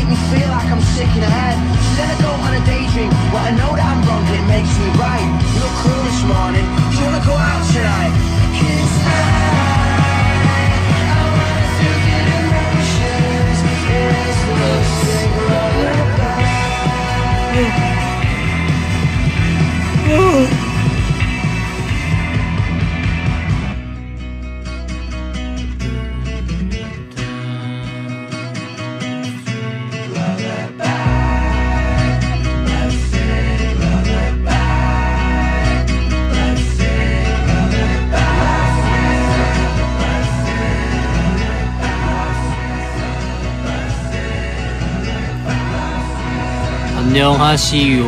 make me feel like I'm sick in the head. Then I go on a daydream, but I know that I'm wrong and it makes me right. You look cool this morning, do you wanna go out tonight? 'Cause I wanna feel good emotions. It's the most thing lullaby. 안녕하시요.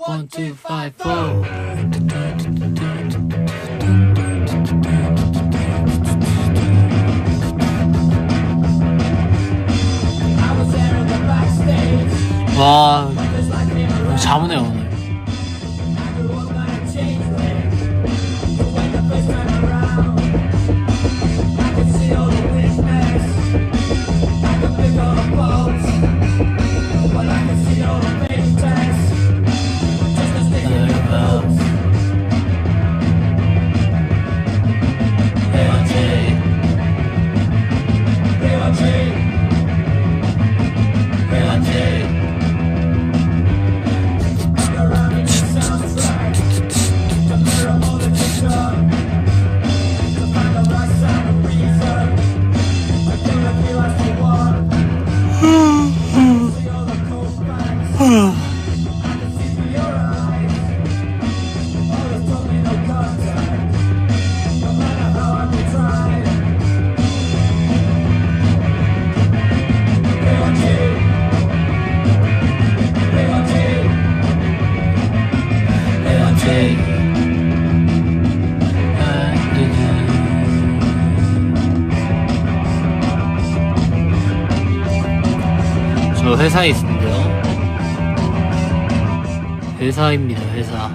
One, two, five, four. 와, 자문해 오늘. 저 회사에 있는데요. 회사입니다, 회사.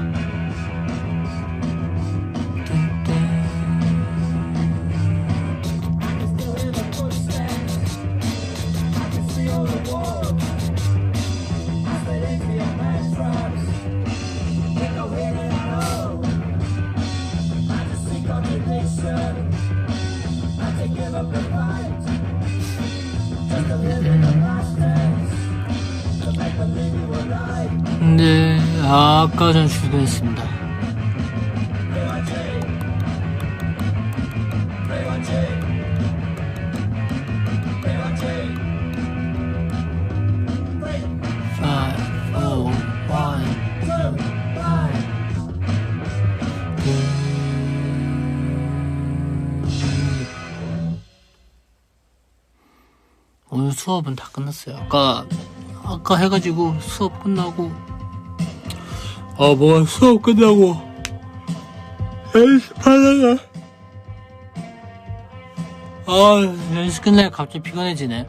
근데 아까 전 출근했습니다. 오늘 수업은 다 끝났어요. 아까 해가지고 수업 끝나고 수업 끝나고 연습하다가 연습 끝나면 갑자기 피곤해지네.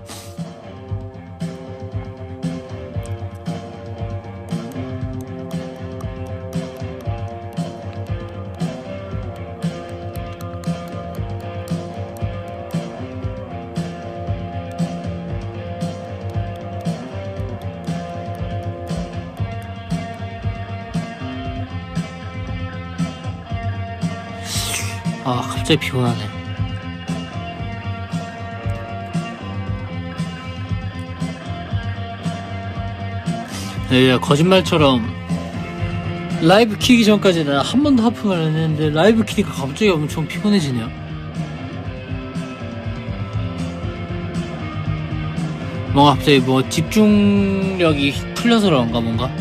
갑자기 피곤하네. 네, 거짓말처럼 라이브 키기 전까지는 한 번도 하품을 안 했는데 라이브 키니까 갑자기 엄청 피곤해지네요. 뭔가 갑자기 집중력이 풀려서 그런가 뭔가?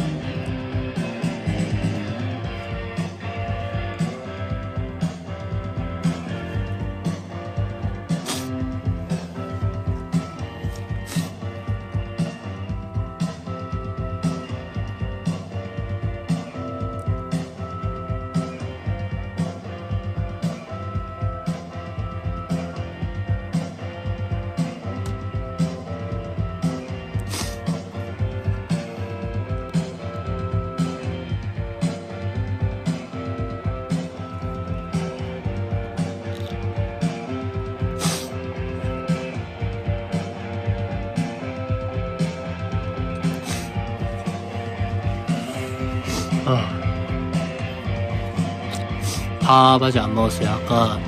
밥 아직 안 먹었어요. 아까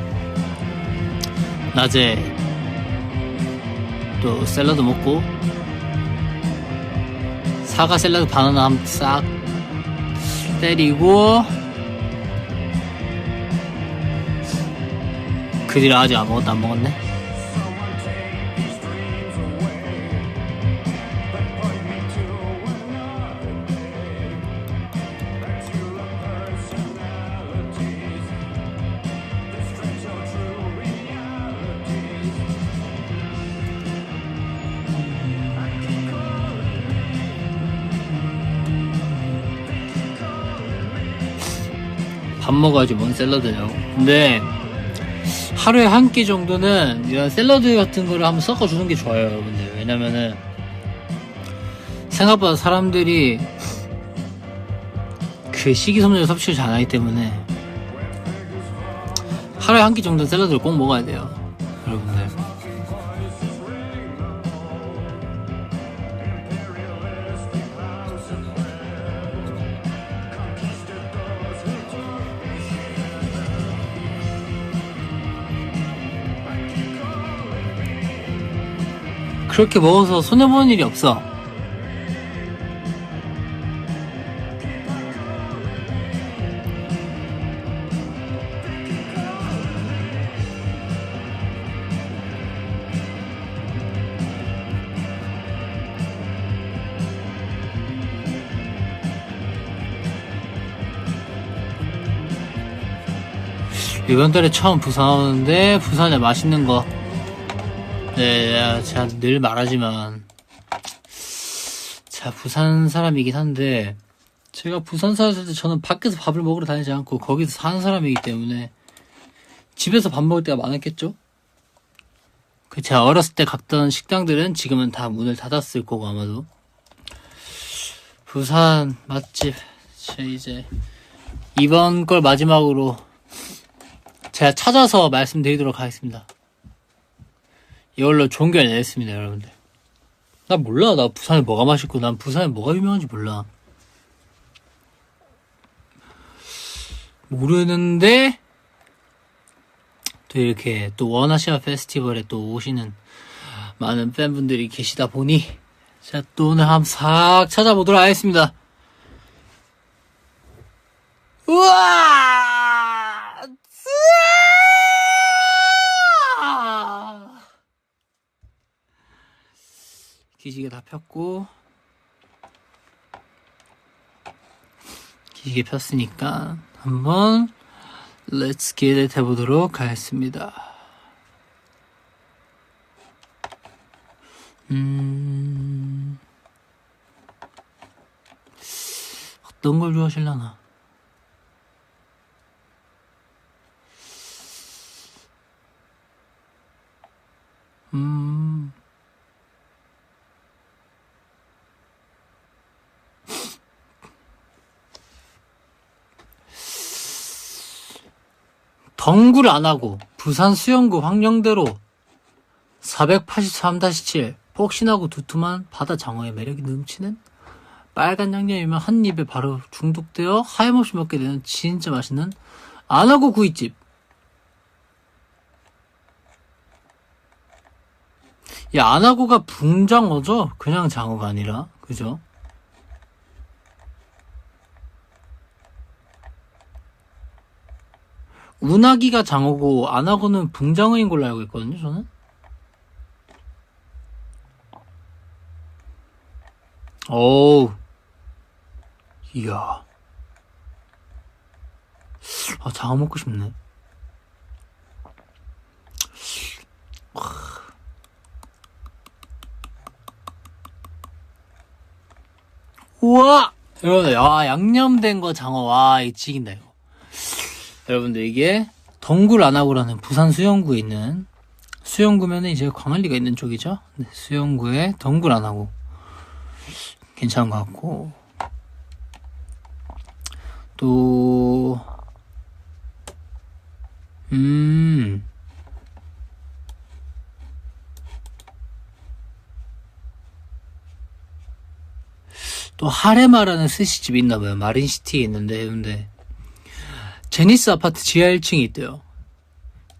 낮에 또 샐러드 먹고 사과 샐러드 바나나 한 싹 때리고 그 뒤로 아직 아무것도 안 먹었네. 밥 먹어야지 뭔 샐러드냐고. 근데 하루에 한 끼 정도는 이런 샐러드 같은 거를 한번 섞어주는 게 좋아요, 여러분들. 왜냐면은 생각보다 사람들이 그 식이섬유를 섭취를 잘 하기 때문에 하루에 한 끼 정도는 샐러드를 꼭 먹어야 돼요, 여러분들. 그렇게 먹어서 손해보는 일이 없어. 이번 달에 처음 부산 오는데 부산에 맛있는 거, 네, 제가 늘 말하지만 제가 부산 사람이긴 한데 제가 부산 살았을 때 저는 밖에서 밥을 먹으러 다니지 않고 거기서 사는 사람이기 때문에 집에서 밥 먹을 때가 많았겠죠? 제가 어렸을 때 갔던 식당들은 지금은 다 문을 닫았을 거고 아마도. 부산 맛집, 제 이제 이번 걸 마지막으로 제가 찾아서 말씀드리도록 하겠습니다. 이걸로 종결 내겠습니다, 여러분들. 나 몰라. 나 부산에 뭐가 맛있고 난 부산에 뭐가 유명한지 몰라. 모르는데 또 이렇게 또 원아시아 페스티벌에 또 오시는 많은 팬분들이 계시다 보니 제가 또 오늘 한번 싹 찾아보도록 하겠습니다. 우와! 기지개 다 폈고 기지개 폈으니까 한번 Let's get it 해보도록 하겠습니다. 어떤 걸 좋아하실라나? 덩굴 안 하고 부산 수영구 황령대로 483-7 폭신하고 두툼한 바다 장어의 매력이 넘치는 빨간 양념이면 한 입에 바로 중독되어 하염없이 먹게 되는 진짜 맛있는 안하고 구이집. 이 안하고가 붕장어죠? 그냥 장어가 아니라, 그죠? 운하기가 장어고 안하고는 붕장어인 걸로 알고 있거든요, 저는. 어우, 이야. 아, 장어 먹고 싶네. 우와! 여러분들, 야, 양념된 거 장어, 와, 이 지긴다, 이거. 여러분들, 이게 덩굴 안하고라는 부산 수영구에 있는, 수영구면은 이제 광안리가 있는 쪽이죠. 네, 수영구에 덩굴 안하고. 괜찮은 것 같고. 또, 또 또 하레마라는 스시집이 있나봐요. 마린시티에 있는데 해운대 제니스 아파트 지하 1층에 있대요.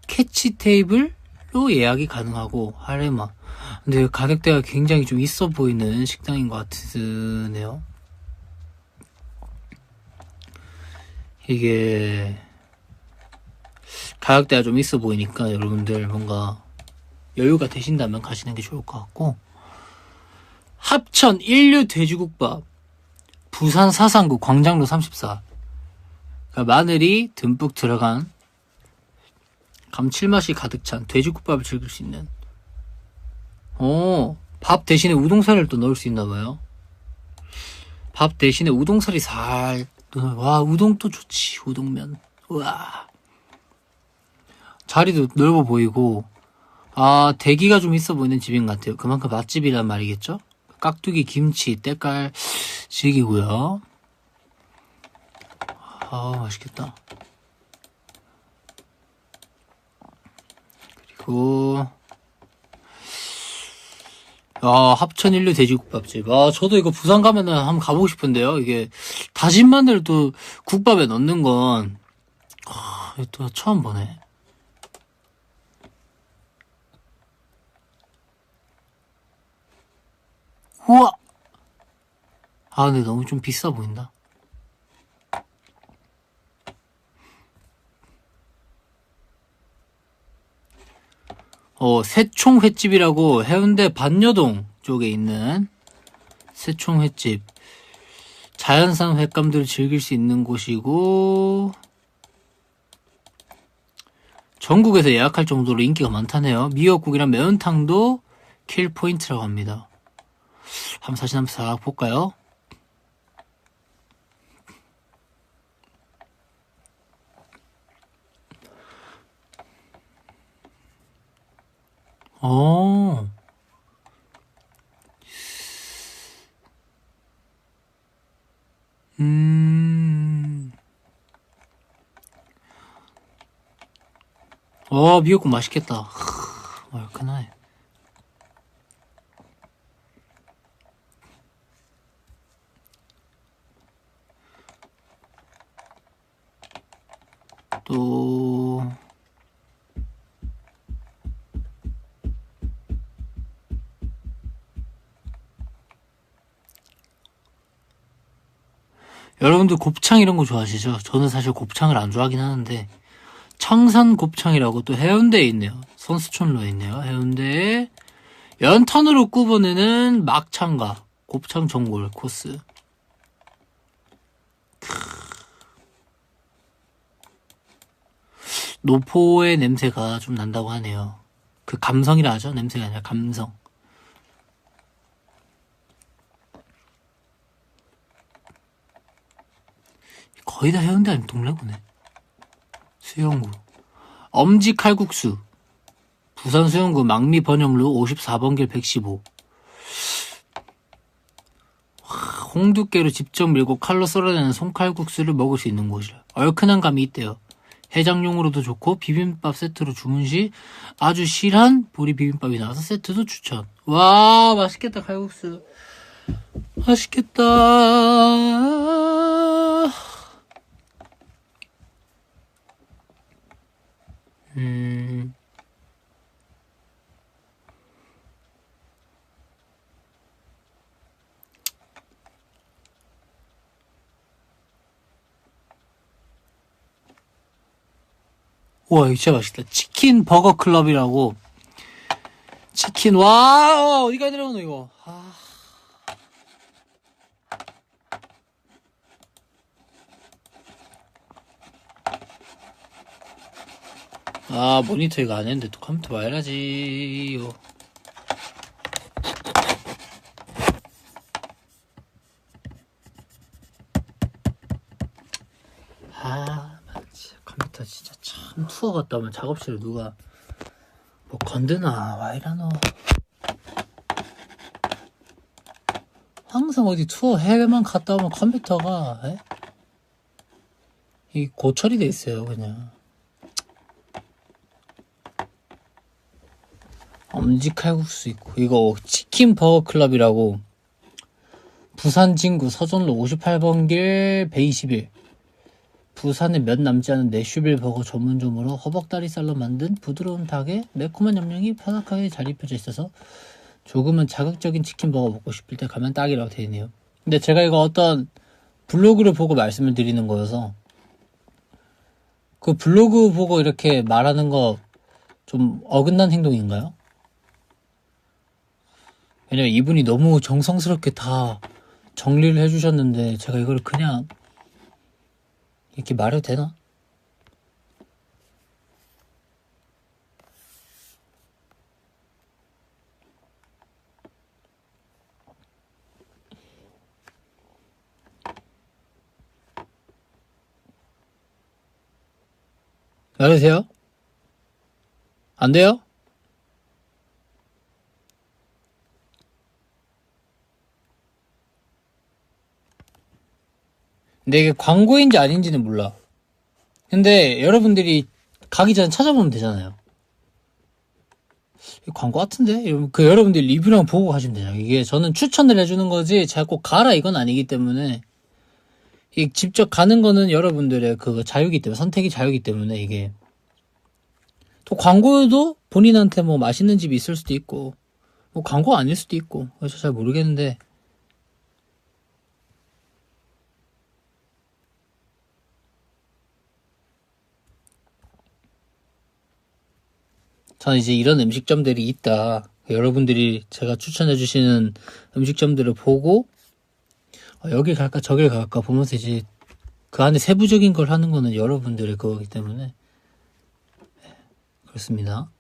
캐치 테이블로 예약이 가능하고 하레마. 근데 가격대가 굉장히 좀 있어 보이는 식당인 것 같으네요. 이게 가격대가 좀 있어 보이니까 여러분들 뭔가 여유가 되신다면 가시는 게 좋을 것 같고, 합천 인류 돼지국밥 부산 사상구 광장로 34. 그러니까 마늘이 듬뿍 들어간 감칠맛이 가득 찬 돼지국밥을 즐길 수 있는. 밥 대신에 우동살을 또 넣을 수 있나봐요. 밥 대신에 우동살이 와, 우동도 좋지. 우동면. 우와. 자리도 넓어 보이고, 대기가 좀 있어 보이는 집인 것 같아요. 그만큼 맛집이란 말이겠죠? 깍두기, 김치, 때깔식이고요. 맛있겠다. 그리고 합천 인류 돼지국밥집. 저도 이거 부산 가면은 한번 가보고 싶은데요. 이게 다진 마늘 또 국밥에 넣는 건 또 처음 보네. 우와! 근데 너무 좀 비싸 보인다. 새총횟집이라고 해운대 반여동 쪽에 있는 새총횟집. 자연산 횟감들을 즐길 수 있는 곳이고, 전국에서 예약할 정도로 인기가 많다네요. 미역국이랑 매운탕도 킬 포인트라고 합니다. 사진 한번 싹 볼까요? 미역국 맛있겠다. 얼큰하네. 또 여러분들 곱창 이런 거 좋아하시죠? 저는 사실 곱창을 안 좋아하긴 하는데, 청산 곱창이라고 또 해운대에 있네요. 선수촌로에 있네요. 해운대에 연탄으로 굽어내는 막창과 곱창 전골 코스. 노포의 냄새가 좀 난다고 하네요. 그 감성이라 하죠? 냄새가 아니라 감성. 거의 다 해운대 아니면 동래구네. 수영구. 엄지 칼국수. 부산 수영구 망미 번영로 54번 길 115. 홍두깨로 직접 밀고 칼로 썰어내는 손칼국수를 먹을 수 있는 곳이라. 얼큰한 감이 있대요. 해장용으로도 좋고 비빔밥 세트로 주문 시 아주 실한 보리 비빔밥이 나와서 세트도 추천. 와, 맛있겠다. 칼국수 맛있겠다. 와, 이거 진짜 맛있다. 치킨 버거 클럽이라고. 치킨, 와, 어디가 내려오노, 이거. 모니터 이거 안 했는데 또 컴퓨터 봐야지. 컴퓨터 진짜 참 투어 갔다 오면 작업실에 누가 뭐 건드나. 와 이러노. 항상 어디 투어 해외만 갔다 오면 컴퓨터가 이 고철이 돼 있어요. 그냥 엄지칼국수 있고, 이거 치킨 버거 클럽이라고 부산 진구 서전로 58번 길 121. 부산에 몇 남지 않은 내슈빌 버거 전문점으로 허벅다리살로 만든 부드러운 닭에 매콤한 염령이 바삭하게 잘 입혀져 있어서 조금은 자극적인 치킨 버거 먹고 싶을 때 가면 딱이라고 되어 있네요. 근데 제가 이거 어떤 블로그를 보고 말씀을 드리는 거여서 그 블로그 보고 이렇게 말하는 거 좀 어긋난 행동인가요? 왜냐면 이분이 너무 정성스럽게 다 정리를 해주셨는데 제가 이걸 그냥 이렇게 말해도 되나? 여보세요? 안 돼요? 근데 이게 광고인지 아닌지는 몰라. 근데 여러분들이 가기 전에 찾아보면 되잖아요. 광고 같은데? 여러분들 리뷰랑 보고 가시면 되잖아요. 이게 저는 추천을 해주는 거지, 제가 꼭 가라 이건 아니기 때문에, 직접 가는 거는 여러분들의 그 자유기 때문에, 선택이 자유기 때문에, 이게. 또 광고도 본인한테 뭐 맛있는 집이 있을 수도 있고, 뭐 광고 아닐 수도 있고, 그래서 잘 모르겠는데, 저는 이제 이런 음식점들이 있다. 여러분들이 제가 추천해주시는 음식점들을 보고, 여길 갈까 저길 갈까 보면서 이제 그 안에 세부적인 걸 하는 거는 여러분들의 그거기 때문에. 네, 그렇습니다.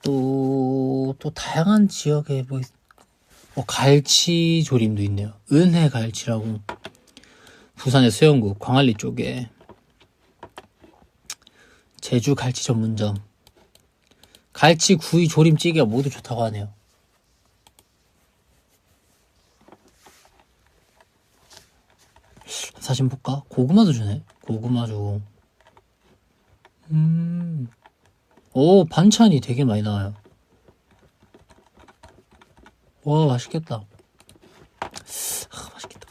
또 다양한 지역에 갈치 조림도 있네요. 은해 갈치라고. 부산의 수영구, 광안리 쪽에. 제주 갈치 전문점. 갈치 구이 조림찌개가 모두 좋다고 하네요. 사진 볼까? 고구마도 주네. 고구마 주고. 오, 반찬이 되게 많이 나와요. 와, 맛있겠다. 맛있겠다.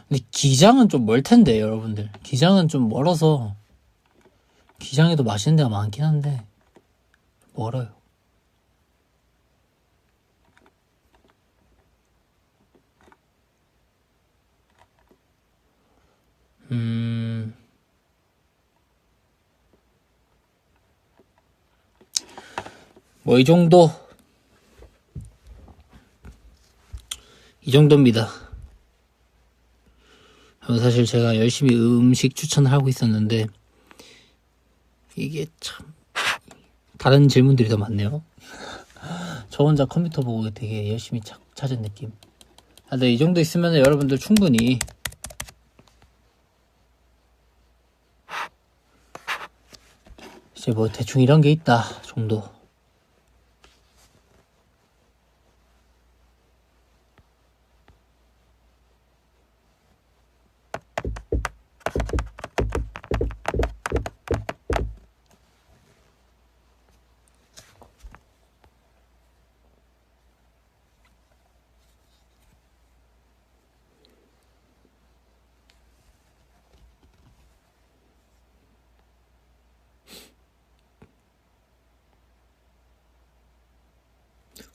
근데 기장은 좀 멀 텐데, 여러분들. 기장은 좀 멀어서, 기장에도 맛있는 데가 많긴 한데, 멀어요. 뭐, 이 정도입니다. 사실 제가 열심히 음식 추천을 하고 있었는데, 이게 참, 다른 질문들이 더 많네요. 저 혼자 컴퓨터 보고 되게 열심히 찾은 느낌. 근데 이 정도 있으면 여러분들 충분히 이제 뭐 대충 이런 게 있다 정도.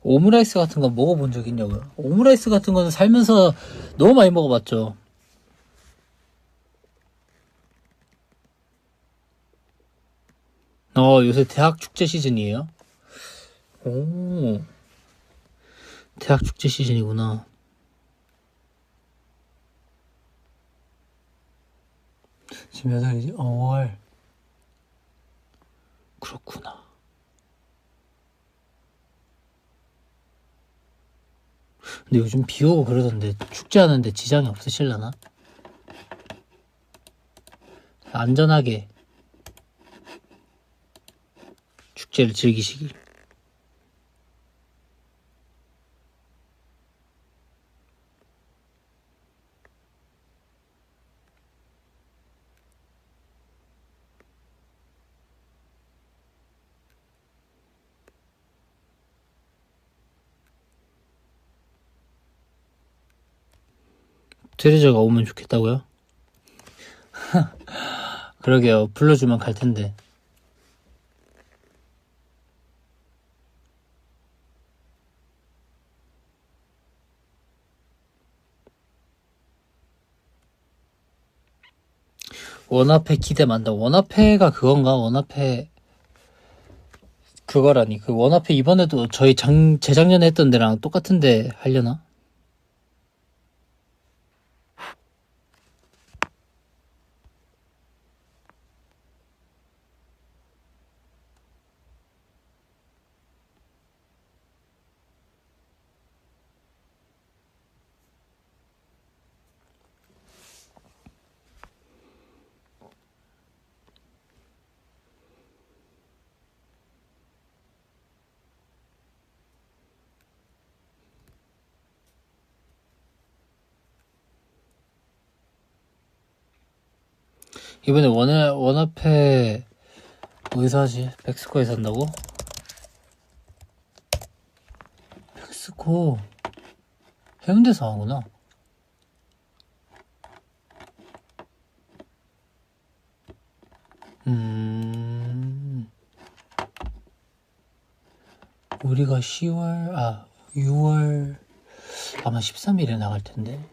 오므라이스 같은 거 먹어본 적 있냐고요? 오므라이스 같은 거는 살면서 너무 많이 먹어봤죠. 요새 대학 축제 시즌이에요? 오, 대학 축제 시즌이구나. 지금 몇 월이지? 5월. 그렇구나. 근데 요즘 비 오고 그러던데 축제하는데 지장이 없으실라나? 안전하게 축제를 즐기시길. 트레저가 오면 좋겠다고요? 그러게요. 불러주면 갈 텐데. 원화폐 기대 만다. 원화폐가 그건가? 원화폐 그거라니. 그 원화폐 이번에도 저희 재작년에 했던 데랑 똑같은데 하려나? 이번에 원화폐 어디서 하지? 백스코에서 한다고? 백스코 해운대에서 하구나. 우리가 6월 아마 13일에 나갈 텐데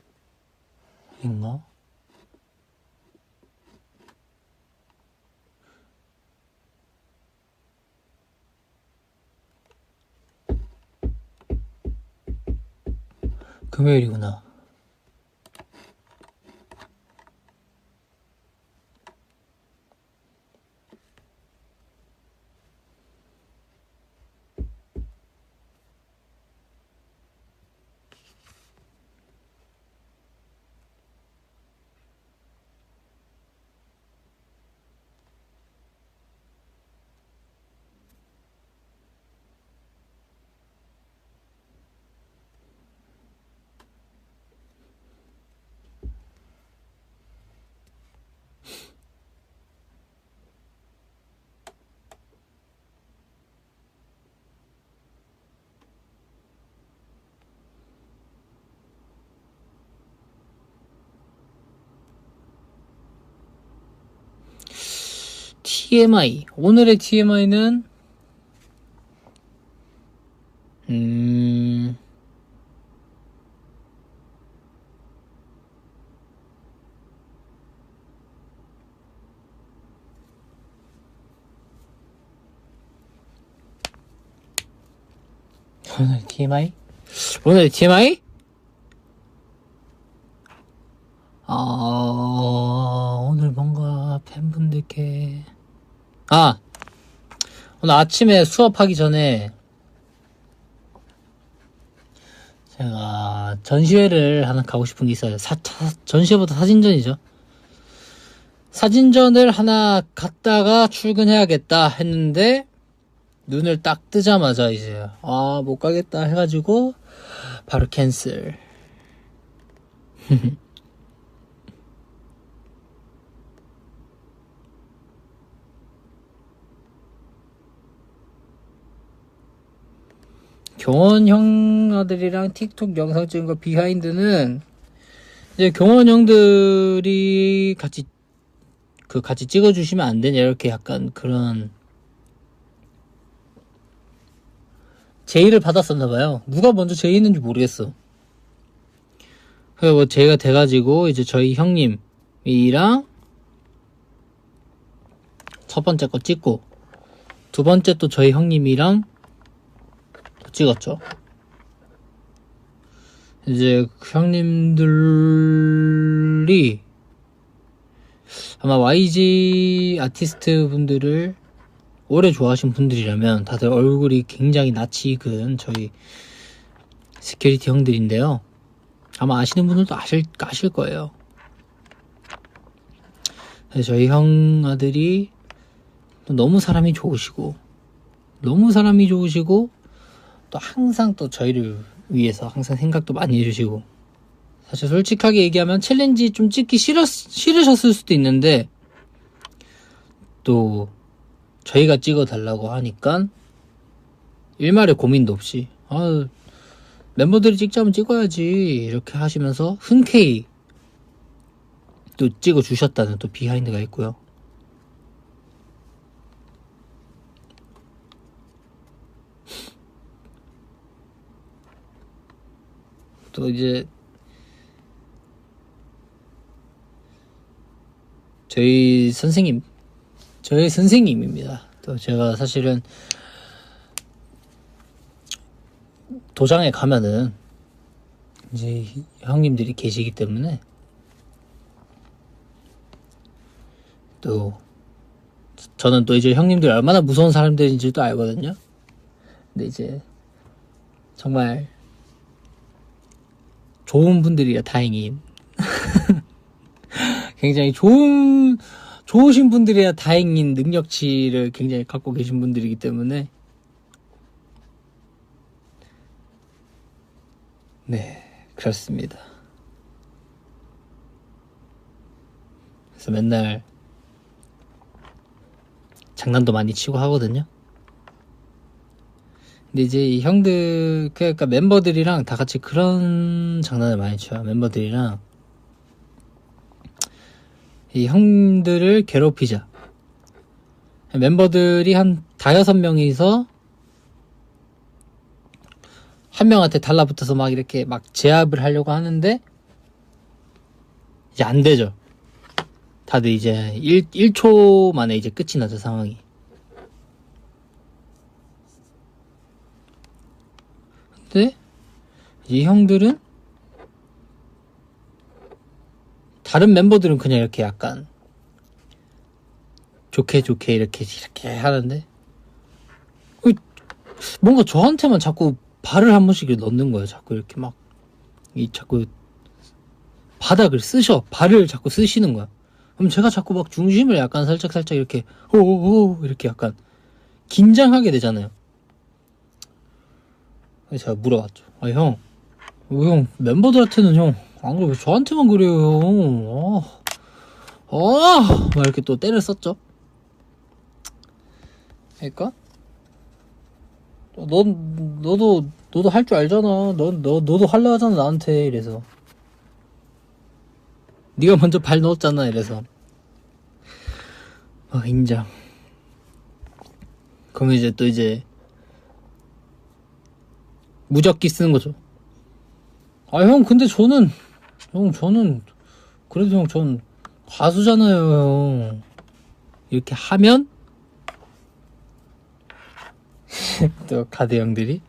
아닌가? 금요일이구나. TMI. 오늘의 TMI는 오늘 TMI? 오늘 TMI? 오늘 뭔가 팬분들께 오늘 아침에 수업하기 전에 제가 전시회를 하나 가고 싶은 게 있어요. 전시회보다 사진전이죠. 사진전을 하나 갔다가 출근해야겠다 했는데 눈을 딱 뜨자마자 이제 못 가겠다 해가지고 바로 캔슬. 경원 형아들이랑 틱톡 영상 찍은 거 비하인드는 이제 경원 형들이 같이 찍어주시면 안 되냐 이렇게 약간 그런 제의를 받았었나봐요. 누가 먼저 제의했는지 모르겠어. 그래서 뭐 제의가 돼가지고 이제 저희 형님이랑 첫 번째 거 찍고 두 번째 또 저희 형님이랑 찍었죠. 이제 그 형님들이 아마 YG 아티스트 분들을 오래 좋아하신 분들이라면 다들 얼굴이 굉장히 낯이 익은 저희 시큐리티 형들인데요. 아마 아시는 분들도 아실 거예요. 저희 형 아들이 너무 사람이 좋으시고 너무 사람이 좋으시고 또 항상 또 저희를 위해서 항상 생각도 많이 해주시고, 사실 솔직하게 얘기하면 챌린지 좀 찍기 싫으셨을 수도 있는데 또 저희가 찍어달라고 하니까 일말의 고민도 없이 멤버들이 찍자면 찍어야지 이렇게 하시면서 흔쾌히 또 찍어주셨다는 또 비하인드가 있고요. 또 이제 저희 선생님입니다. 또 제가 사실은 도장에 가면은 이제 형님들이 계시기 때문에 또 저는 또 이제 형님들이 얼마나 무서운 사람들인지도 알거든요. 근데 이제 정말 좋은 분들이라 다행인 굉장히 좋으신 분들이야 다행인 능력치를 굉장히 갖고 계신 분들이기 때문에 네, 그렇습니다. 그래서 맨날 장난도 많이 치고 하거든요. 근데 이제 이 형들, 그러니까 멤버들이랑 다 같이 그런 장난을 많이 쳐요. 멤버들이랑 이 형들을 괴롭히자. 멤버들이 한 5-6명이서 한 명한테 달라붙어서 막 이렇게 막 제압을 하려고 하는데 이제 안 되죠. 다들 이제 1초 만에 이제 끝이 나죠, 상황이. 근데 이 형들은, 다른 멤버들은 그냥 이렇게 약간 좋게 이렇게 하는데 뭔가 저한테만 자꾸 발을 한 번씩 넣는 거예요. 자꾸 이렇게 막 자꾸 바닥을 발을 자꾸 쓰시는 거야. 그럼 제가 자꾸 막 중심을 약간 살짝 이렇게 오오오 이렇게 약간 긴장하게 되잖아요. 그래서 제가 물어봤죠. 형, 멤버들한테는 형 안 그래 왜 저한테만 그래요, 형? 막 이렇게 또 때를 썼죠. 그러니까 너도 할 줄 알잖아. 너도 할라 하잖아 나한테. 이래서 네가 먼저 발 넣었잖아. 이래서 인정. 그럼 이제 또 무적기 쓰는 거죠. 형 근데 저는 그래도 형 전 가수잖아요, 형. 이렇게 하면 또 가드 형들이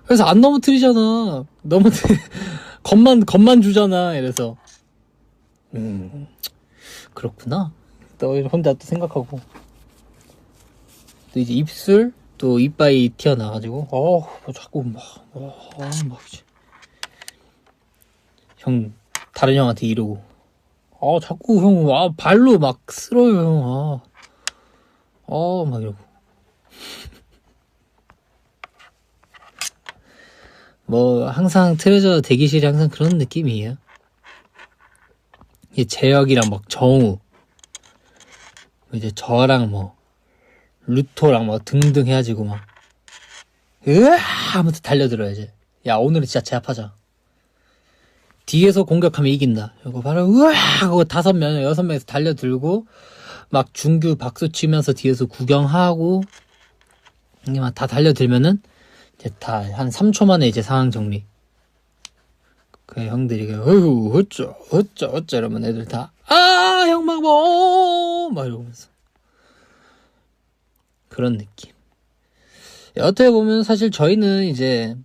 그래서 안 넘어뜨리잖아. 겁만 주잖아. 이래서 그렇구나. 또 혼자 또 생각하고 또 이제 입술 또 이빨이 튀어나와가지고 뭐 자꾸 형 다른 형한테 이러고 자꾸 형 발로 막 쓸어요, 형. 막 이러고 뭐 항상 트레저 대기실이 항상 그런 느낌이에요. 이게 재혁이랑 막 정우 이제 저랑 뭐 루토랑 뭐 등등 해가지고 막 으아 하면서 달려들어요. 이제 야 오늘은 진짜 제압하자. 뒤에서 공격하면 이긴다. 이거 바로 으아 하고 5명 6명에서 달려들고 막 중규 박수 치면서 뒤에서 구경하고 이게 막 다 달려들면은 이제 다 한 3초 만에 이제 상황 정리. 그 형들이 어휴 어쩌 이러면 애들 다 형 막 막 이러면서 그런 느낌. 어떻게 보면 사실 저희는 이제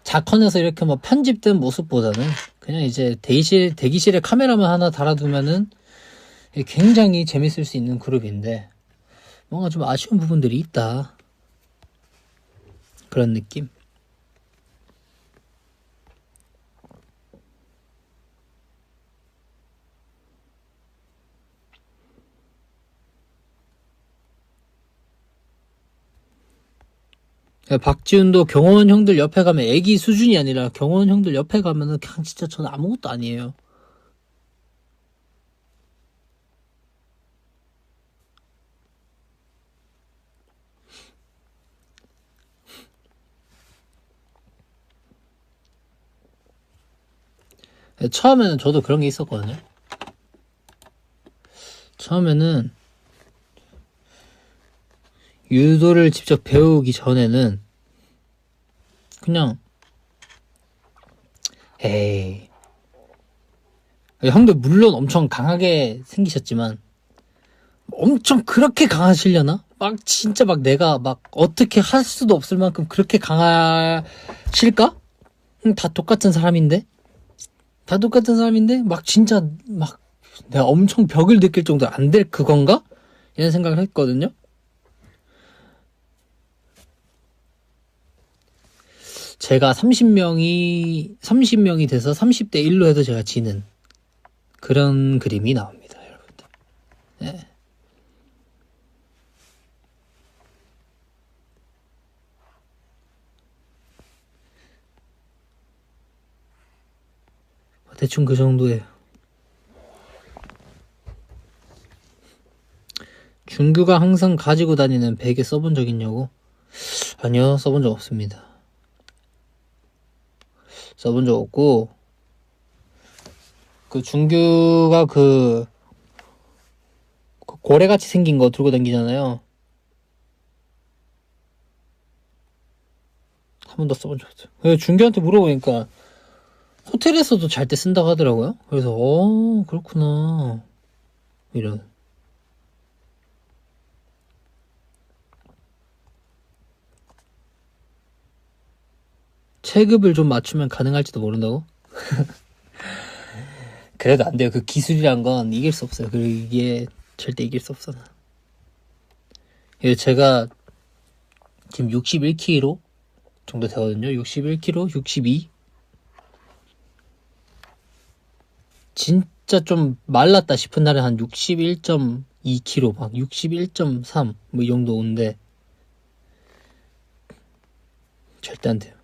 자컨에서 이렇게 뭐 편집된 모습보다는 그냥 이제 대기실에 카메라만 하나 달아두면은 굉장히 재밌을 수 있는 그룹인데 뭔가 좀 아쉬운 부분들이 있다. 그런 느낌. 박지훈도 경호원 형들 옆에 가면 애기 수준이 아니라 경호원 형들 옆에 가면은 그냥 진짜 저는 아무것도 아니에요. 처음에는 저도 그런 게 있었거든요. 처음에는 유도를 직접 배우기 전에는 그냥 에이, 형들 물론 엄청 강하게 생기셨지만 엄청 그렇게 강하시려나? 막 진짜 막 내가 막 어떻게 할 수도 없을 만큼 그렇게 강하실까? 다 똑같은 사람인데 막 진짜 막 내가 엄청 벽을 느낄 정도로 안 될 그건가? 이런 생각을 했거든요. 제가 30명이 돼서 30대 1로 해도 제가 지는 그런 그림이 나옵니다, 여러분들. 네. 대충 그 정도예요. 준규가 항상 가지고 다니는 베개 써본 적 있냐고? 아니요, 써본 적 없습니다. 써본 적 없고, 그 준규가 그 고래같이 생긴 거 들고 다니잖아요. 한 번도 써본 적 없어요. 준규한테 물어보니까 호텔에서도 잘 때 쓴다고 하더라고요. 그래서 그렇구나 이런. 체급을 좀 맞추면 가능할지도 모른다고? 그래도 안 돼요. 그 기술이란 건 이길 수 없어요. 그리고 이게 절대 이길 수 없어. 제가 지금 61kg 정도 되거든요. 61kg, 62. 진짜 좀 말랐다 싶은 날은 한 61.2kg, 막 61.3, 뭐 이 정도 오는데 절대 안 돼요.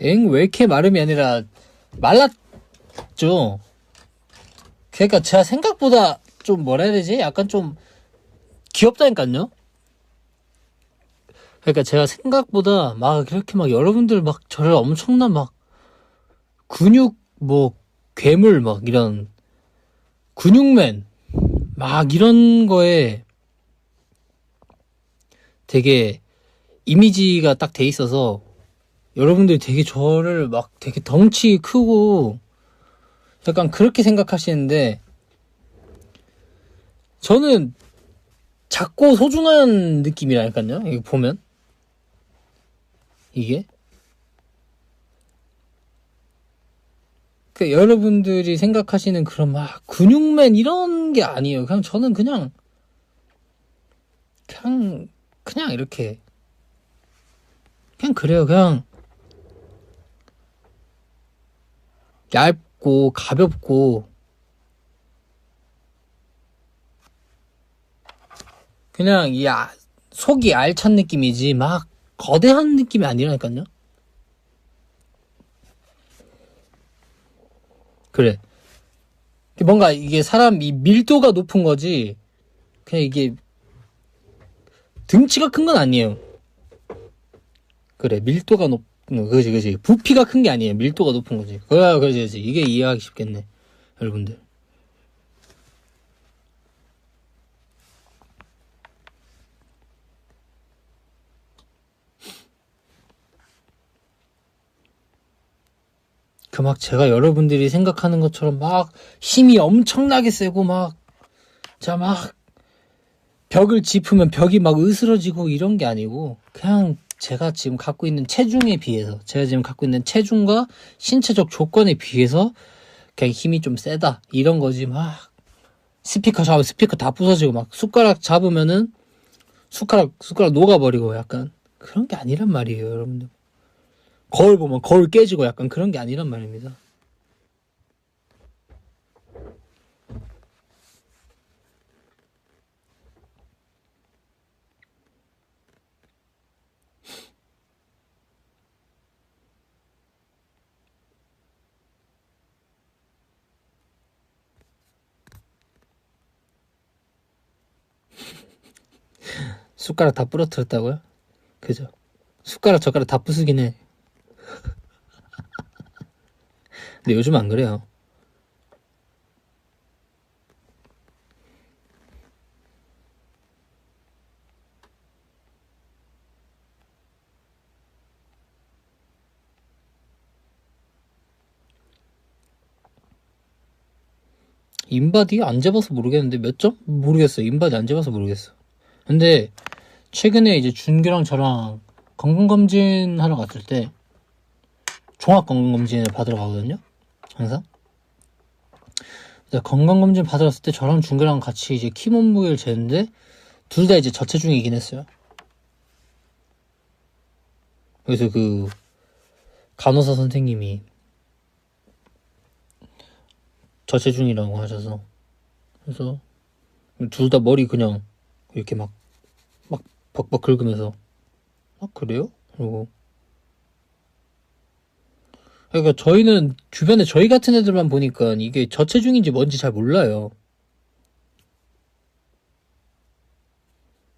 왜 이렇게 마름이 아니라 말랐죠. 그러니까 제가 생각보다 좀 뭐라 해야 되지? 약간 좀 귀엽다니까요. 그러니까 제가 생각보다 막 이렇게 막 여러분들 막 저를 엄청난 막 근육 뭐 괴물 막 이런 근육맨 막 이런 거에 되게 이미지가 딱 돼 있어서 여러분들이 되게 저를 막 되게 덩치 크고 약간 그렇게 생각하시는데 저는 작고 소중한 느낌이라니까요. 이거 보면 이게 그러니까 여러분들이 생각하시는 그런 막 근육맨 이런 게 아니에요. 그냥 저는 그냥 이렇게 그냥 그래요. 그냥 얇고 가볍고 그냥 속이 알찬 느낌이지 막 거대한 느낌이 아니라니까요. 그래. 뭔가 이게 사람 이 밀도가 높은 거지 그냥 이게 등치가 큰 건 아니에요. 그래, 밀도가 그지. 부피가 큰 게 아니에요. 밀도가 높은 거지. 그지. 이게 이해하기 쉽겠네, 여러분들. 막 제가 여러분들이 생각하는 것처럼 막 힘이 엄청나게 세고 막 벽을 짚으면 벽이 막 으스러지고 이런 게 아니고 그냥 제가 지금 갖고 있는 체중에 비해서 제가 지금 갖고 있는 체중과 신체적 조건에 비해서 그냥 힘이 좀 세다 이런 거지. 막 스피커 잡으면 스피커 다 부서지고 막 숟가락 잡으면은 숟가락 녹아버리고 약간 그런 게 아니란 말이에요, 여러분들. 거울 보면 거울 깨지고 약간 그런 게 아니란 말입니다. 숟가락 다 부러뜨렸다고요? 그죠? 숟가락 젓가락 다 부수긴 해. 근데 요즘 안 그래요. 인바디 안 재봐서 모르겠는데 몇 점? 모르겠어. 인바디 안 재봐서 모르겠어. 근데 최근에 이제 준규랑 저랑 건강검진 하러 갔을 때 종합건강검진을 받으러 가거든요. 항상. 건강검진 받으러 갔을 때 저랑 준규랑 같이 이제 키 몸무게를 재는데 둘 다 이제 저체중이긴 했어요. 그래서 그 간호사 선생님이 저체중이라고 하셔서 그래서 둘 다 머리 그냥 이렇게 막 벅벅 긁으면서 그래요? 그러고 그러니까 저희는 주변에 저희 같은 애들만 보니까 이게 저체중인지 뭔지 잘 몰라요.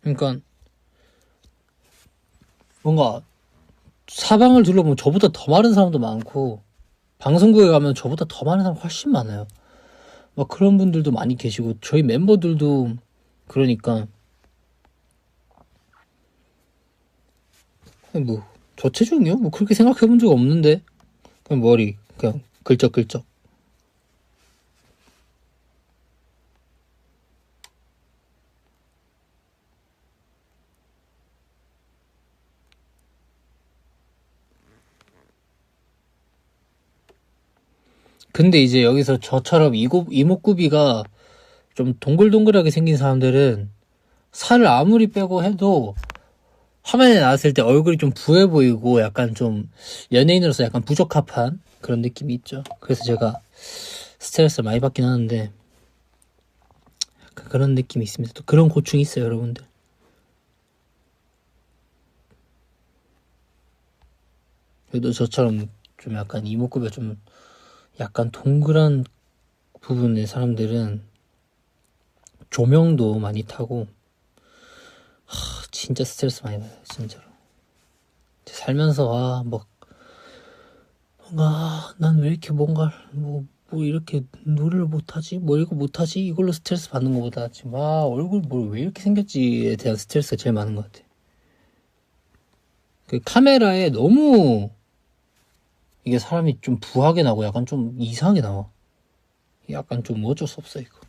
그러니까 뭔가 사방을 둘러보면 저보다 더 마른 사람도 많고 방송국에 가면 저보다 더 많은 사람 훨씬 많아요. 막 그런 분들도 많이 계시고 저희 멤버들도 그러니까 뭐 저체중이요? 뭐 그렇게 생각해 본 적 없는데 그냥 머리 그냥 글적글적. 근데 이제 여기서 저처럼 이목구비가 좀 동글동글하게 생긴 사람들은 살을 아무리 빼고 해도 화면에 나왔을 때 얼굴이 좀 부해 보이고 약간 좀 연예인으로서 약간 부적합한 그런 느낌이 있죠. 그래서 제가 스트레스를 많이 받긴 하는데 약간 그런 느낌이 있습니다. 또 그런 고충이 있어요, 여러분들. 그래도 저처럼 좀 약간 이목구비가 좀 약간 동그란 부분의 사람들은 조명도 많이 타고 진짜 스트레스 많이 받아요, 진짜로. 살면서 뭔가 난 왜 이렇게 뭔가 뭐 이렇게 노래를 못하지? 뭐 이거 못하지? 이걸로 스트레스 받는 것보다 지금 얼굴 뭐 왜 이렇게 생겼지에 대한 스트레스가 제일 많은 것 같아. 그 카메라에 너무 이게 사람이 좀 부하게 나고 약간 좀 이상하게 나와. 약간 좀 어쩔 수 없어 이거.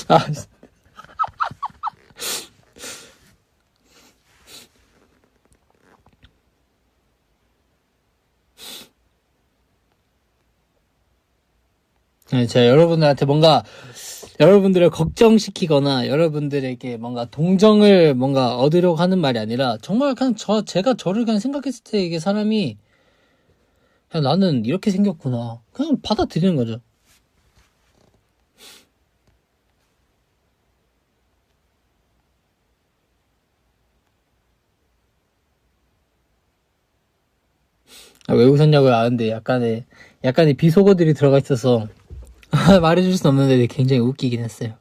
아, 제가 여러분들한테 뭔가 여러분들을 걱정시키거나 여러분들에게 뭔가 동정을 뭔가 얻으려고 하는 말이 아니라 정말 그냥 제가 저를 그냥 생각했을 때 이게 사람이 그냥 나는 이렇게 생겼구나. 그냥 받아들이는 거죠. 왜 웃었냐고요? 근데 약간의 비속어들이 들어가 있어서 말해줄 수 없는데 굉장히 웃기긴 했어요.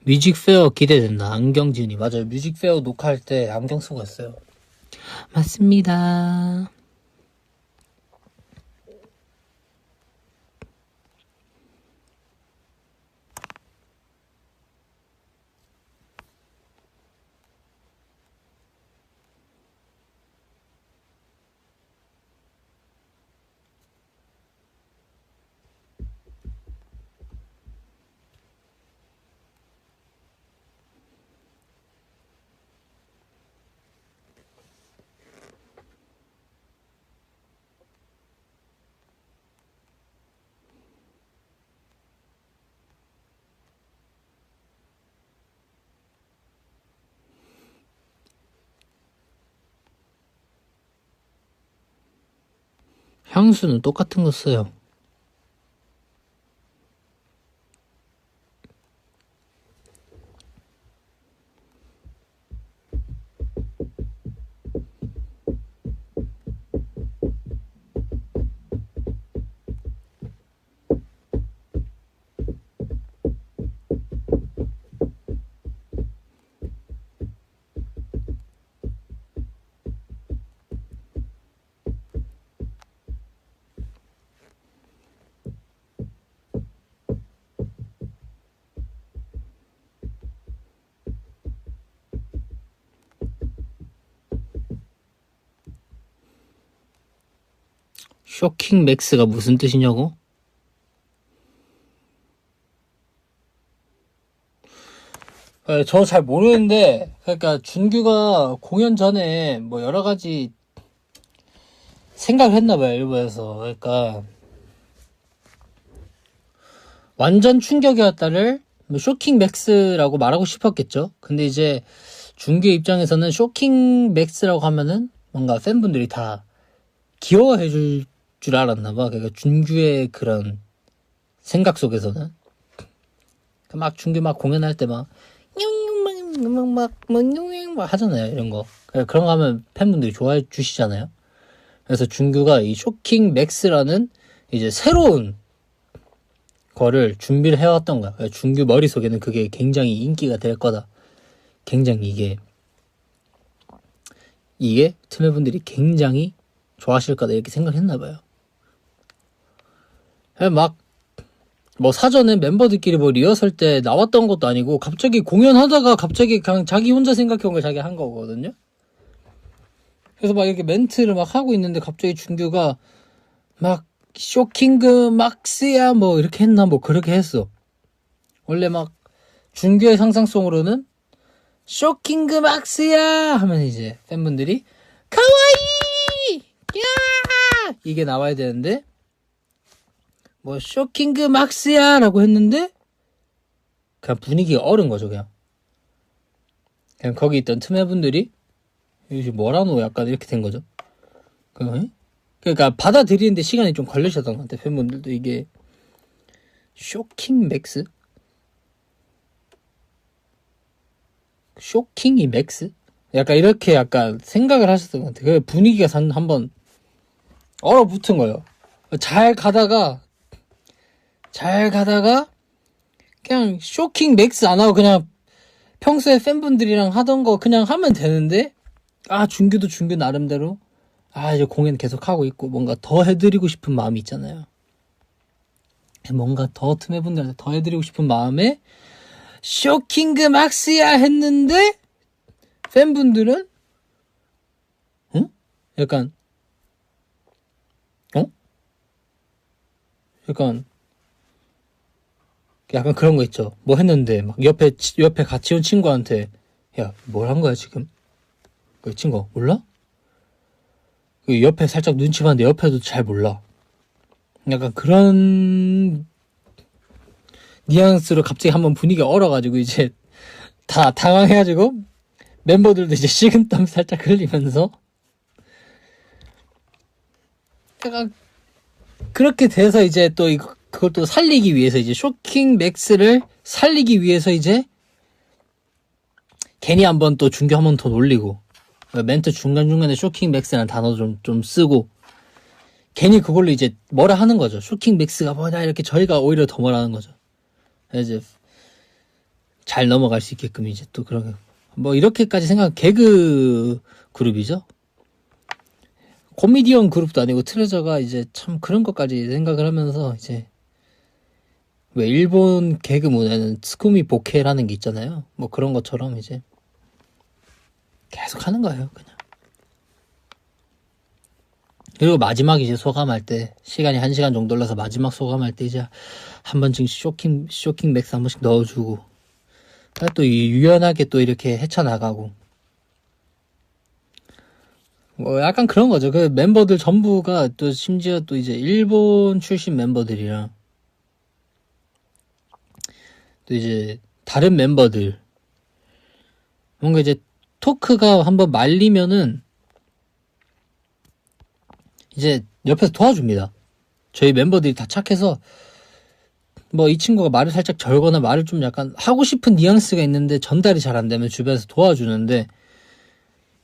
뮤직페어 기대된다. 안경지은이. 맞아요. 뮤직페어 녹화할 때 안경 쓰고 했어요. 맞습니다. 향수는 똑같은 거 써요. 쇼킹 맥스가 무슨 뜻이냐고? 저 잘 모르는데, 그러니까 준규가 공연 전에 뭐 여러 가지 생각을 했나봐요, 일부에서. 그러니까 완전 충격이었다를 뭐 쇼킹 맥스라고 말하고 싶었겠죠. 근데 이제 준규 입장에서는 쇼킹 맥스라고 하면은 뭔가 팬분들이 다 귀여워해 줄 알았나봐. 그러니까 준규의 그런 생각 속에서는 막 준규 막 공연할 때 막 하잖아요, 이런 거. 그런 거 하면 팬분들이 좋아해 주시잖아요. 그래서 준규가 이 쇼킹 맥스라는 이제 새로운 거를 준비를 해왔던 거야. 준규 머릿속에는 그게 굉장히 인기가 될 거다. 굉장히 이게 틈의 굉장히 좋아하실 거다 이렇게 생각했나봐요. 막 뭐 사전에 멤버들끼리 뭐 리허설 때 나왔던 것도 아니고 갑자기 공연하다가 갑자기 그냥 자기 혼자 생각해온 걸 자기 한 거거든요. 그래서 막 이렇게 멘트를 막 하고 있는데 갑자기 준규가 막 쇼킹그 막스야 뭐 이렇게 했나 뭐 그렇게 했어. 원래 막 준규의 상상 속으로는 쇼킹그 막스야 하면 이제 팬분들이 카와이 야 이게 나와야 되는데 뭐 쇼킹그 막스야 라고 했는데 그냥 분위기가 얼은 거죠. 그냥 거기 있던 틈의 분들이 이게 뭐라노 약간 이렇게 된 거죠. 그러니까 받아들이는데 시간이 좀 걸리셨던 것 같아요. 팬분들도 이게 쇼킹 맥스? 쇼킹이 맥스? 약간 이렇게 약간 생각을 하셨던 것 같아요. 그 분위기가 한번 얼어붙은 거예요. 잘 가다가 그냥 쇼킹 맥스 안 하고 그냥 평소에 팬분들이랑 하던 거 그냥 하면 되는데 준규도 준규 나름대로 이제 공연 계속 하고 있고 뭔가 더 해드리고 싶은 마음이 있잖아요. 뭔가 더 틈의 분들한테 더 해드리고 싶은 마음에 쇼킹그 막스야 했는데 팬분들은 약간 약간 그런 거 있죠. 뭐 했는데 막 옆에 같이 온 친구한테 야, 뭘 한 거야 지금? 그 친구 몰라? 그 옆에 살짝 눈치 봤는데 옆에도 잘 몰라. 약간 그런 뉘앙스로 갑자기 한번 분위기가 얼어가지고 이제 다 당황해가지고 멤버들도 이제 식은땀 살짝 흘리면서 약간 그렇게 돼서 이제 또 그걸 또 살리기 위해서 이제 쇼킹 맥스를 살리기 위해서 이제 괜히 한번 또 준규 한번 더 놀리고 멘트 중간중간에 쇼킹 맥스라는 단어 좀 쓰고 괜히 그걸로 이제 뭐라 하는 거죠. 쇼킹 맥스가 뭐냐 이렇게 저희가 오히려 더 뭐라 하는 거죠. 이제 잘 넘어갈 수 있게끔 이제 또 그런 뭐 이렇게까지 생각 개그 그룹이죠. 코미디언 그룹도 아니고 트레저가 이제 참 그런 것까지 생각을 하면서 이제 왜 일본 개그 문화는 스쿠미 보케라는 게 있잖아요. 뭐 그런 것처럼 이제 계속 하는 거예요, 그냥. 그리고 마지막 이제 소감할 때 시간이 1시간 정도 올라서 마지막 소감할 때 이제 한 번씩 쇼킹 맥스 한 번씩 넣어주고 또 유연하게 또 이렇게 헤쳐나가고 뭐 약간 그런 거죠. 그 멤버들 전부가 또 심지어 또 이제 일본 출신 멤버들이랑 또 이제 다른 멤버들 뭔가 이제 토크가 한번 말리면은 이제 옆에서 도와줍니다. 저희 멤버들이 다 착해서 뭐 이 친구가 말을 살짝 절거나 말을 좀 약간 하고 싶은 뉘앙스가 있는데 전달이 잘 안 되면 주변에서 도와주는데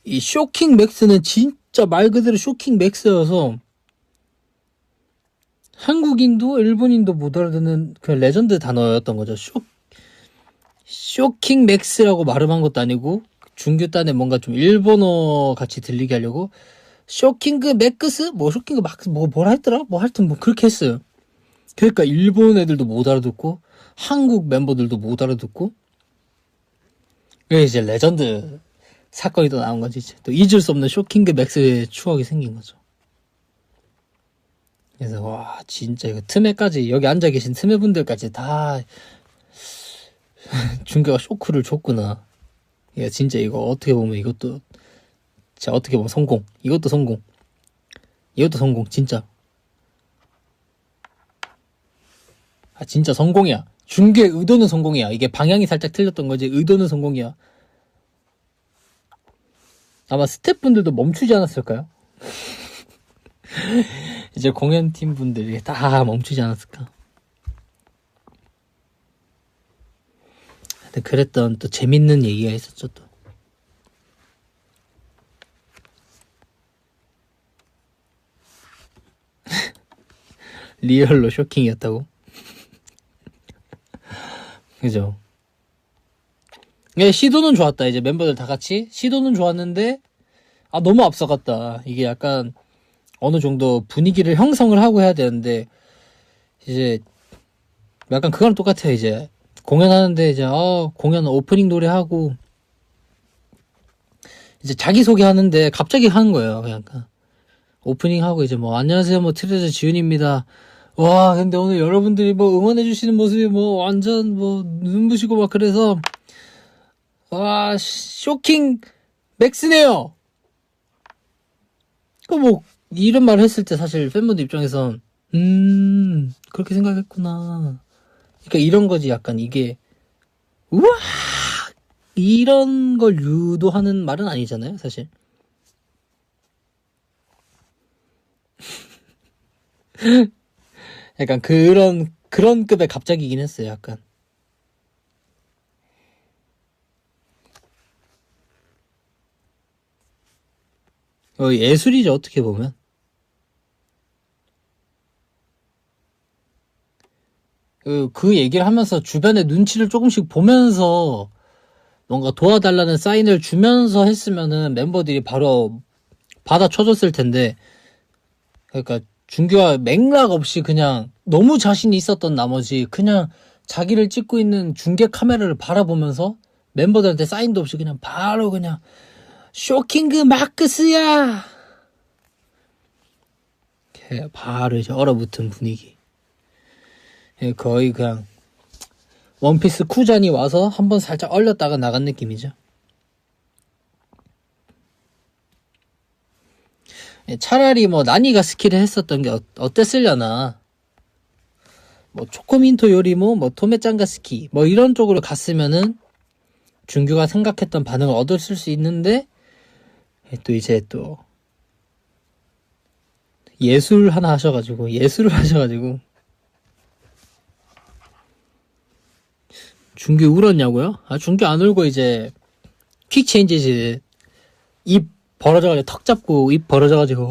이 쇼킹 맥스는 진짜 말 그대로 쇼킹 맥스여서 한국인도 일본인도 못 알아듣는 그 레전드 단어였던 거죠. 쇼킹 맥스라고 말음한 것도 아니고 중규 딴에 뭔가 좀 일본어 같이 들리게 하려고 쇼킹그 맥스? 뭐 쇼킹그 막스 뭐 뭐라 했더라? 뭐 하여튼 뭐 그렇게 했어요. 그러니까 일본 애들도 못 알아듣고 한국 멤버들도 못 알아듣고 그게 이제 레전드 사건이 또 나온 거지. 이제 또 잊을 수 없는 쇼킹그 맥스의 추억이 생긴 거죠. 그래서 와 진짜 이거 틈에까지 여기 앉아 계신 틈에 분들까지 다 준규가 쇼크를 줬구나. 야 진짜 이거 어떻게 보면 이것도 진짜 어떻게 보면 성공. 이것도 성공. 진짜. 아 진짜 성공이야. 준규의 의도는 성공이야. 이게 방향이 살짝 틀렸던 거지. 의도는 성공이야. 아마 스태프분들도 멈추지 않았을까요? 이제 공연팀 분들이 다 멈추지 않았을까. 근데 그랬던 또 재밌는 얘기가 있었죠 또. 리얼로 쇼킹이었다고? 그죠? 예, 시도는 좋았다. 이제 멤버들 다 같이 시도는 좋았는데 아 너무 앞서갔다. 이게 약간 어느 정도 분위기를 형성을 하고 해야 되는데 이제 약간 그거랑 똑같아요. 이제 공연하는데 이제 공연 오프닝 노래 하고 이제 자기소개 하는데 갑자기 하는 거예요. 그냥 오프닝 하고 이제 뭐 안녕하세요 뭐 트레저 지훈입니다. 와 근데 오늘 여러분들이 뭐 응원해주시는 모습이 뭐 완전 뭐 눈부시고 막 그래서 와 쇼킹 맥스네요. 그 뭐 이런 말을 했을 때 사실 팬분들 입장에선 그렇게 생각했구나. 그러니까 이런 거지. 약간 이게 우와 이런 걸 유도하는 말은 아니잖아요 사실. 약간 그런 급의 갑자기긴 했어요. 약간 예술이죠 어떻게 보면. 그 얘기를 하면서 주변의 눈치를 조금씩 보면서 뭔가 도와달라는 사인을 주면서 했으면은 멤버들이 바로 받아쳐줬을 텐데 그러니까 준규가 맥락 없이 그냥 너무 자신이 있었던 나머지 그냥 자기를 찍고 있는 중계 카메라를 바라보면서 멤버들한테 사인도 없이 그냥 바로 그냥 쇼킹그 마크스야 바로 이제 얼어붙은 분위기. 거의 그냥 원피스 쿠잔이 와서 한번 살짝 얼렸다가 나간 느낌이죠. 차라리 뭐 나니가 스킬을 했었던 게 어땠으려나. 뭐 초코민토 요리모 뭐 토메짱가 스키 뭐 이런 쪽으로 갔으면은 준규가 생각했던 반응을 얻었을 수 있는데 또 이제 또 예술을 하셔가지고 준규 울었냐고요? 아 준규 안 울고 이제 퀵 체인지지 입 벌어져가지고 턱 잡고 입 벌어져가지고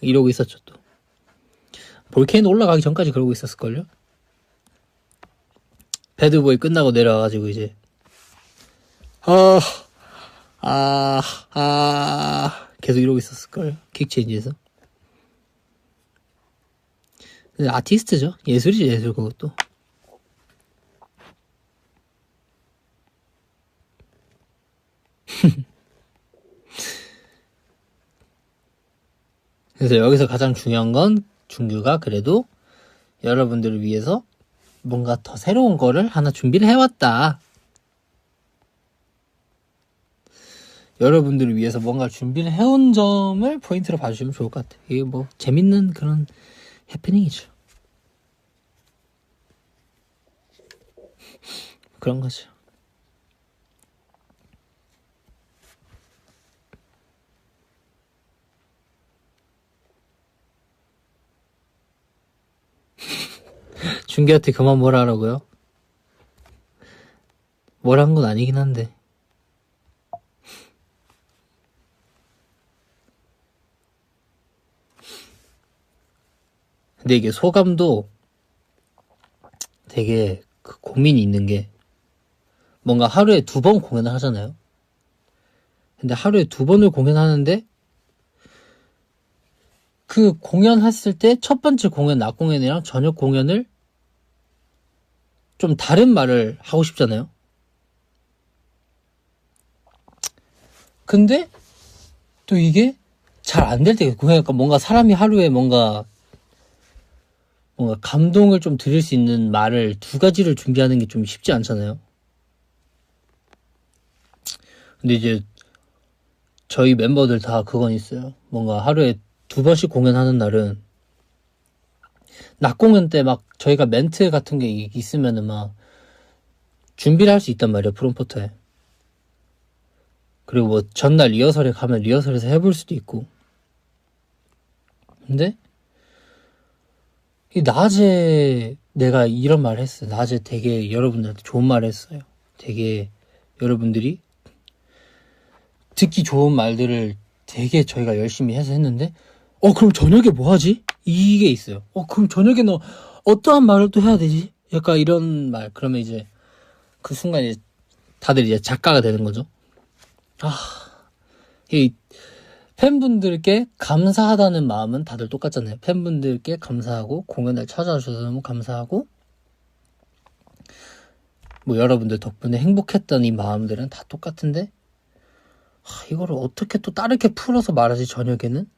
이러고 있었죠 또. 볼케이노 올라가기 전까지 그러고 있었을걸요? 배드보이 끝나고 내려와가지고 이제 계속 이러고 있었을걸. 킥체인지에서. 근데 아티스트죠. 예술이지, 예술, 그것도. 그래서 여기서 가장 중요한 건 준규가 그래도 여러분들을 위해서 뭔가 더 새로운 거를 하나 준비를 해왔다. 여러분들을 위해서 뭔가 준비를 해온 점을 포인트로 봐주시면 좋을 것 같아요. 이게 뭐 재밌는 그런 해프닝이죠. 그런 거죠. 준규한테 그만 뭐라 하라고요? 뭘 한 건 아니긴 한데. 근데 이게 소감도 되게 그 고민이 있는 게, 뭔가 하루에 2번 공연을 하잖아요. 근데 하루에 2번을 공연하는데 그 공연했을 때 첫 번째 공연, 낮 공연이랑 저녁 공연을 좀 다른 말을 하고 싶잖아요. 근데 또 이게 잘 안 될 때가, 그러니까 뭔가 사람이 하루에 뭔가 감동을 좀 드릴 수 있는 말을 2가지를 준비하는 게 좀 쉽지 않잖아요. 근데 이제 저희 멤버들 다 그건 있어요. 뭔가 하루에 2번씩 공연하는 날은 낮 공연 때 막 저희가 멘트 같은 게 있으면은 막 준비를 할 수 있단 말이에요, 프롬포터에. 그리고 뭐 전날 리허설에 가면 리허설에서 해볼 수도 있고. 근데 이 낮에 내가 이런 말을 했어요. 낮에 되게 여러분들한테 좋은 말을 했어요. 되게 여러분들이 듣기 좋은 말들을 되게 저희가 열심히 해서 했는데, 그럼 저녁에 뭐 하지? 이게 있어요. 그럼 저녁에 너 어떠한 말을 또 해야 되지? 약간 이런 말. 그러면 이제 그 순간 이제 다들 이제 작가가 되는 거죠. 이 팬분들께 감사하다는 마음은 다들 똑같잖아요. 팬분들께 감사하고, 공연을 찾아주셔서 너무 감사하고, 뭐 여러분들 덕분에 행복했던 이 마음들은 다 똑같은데, 이거를 어떻게 또 다르게 풀어서 말하지, 저녁에는?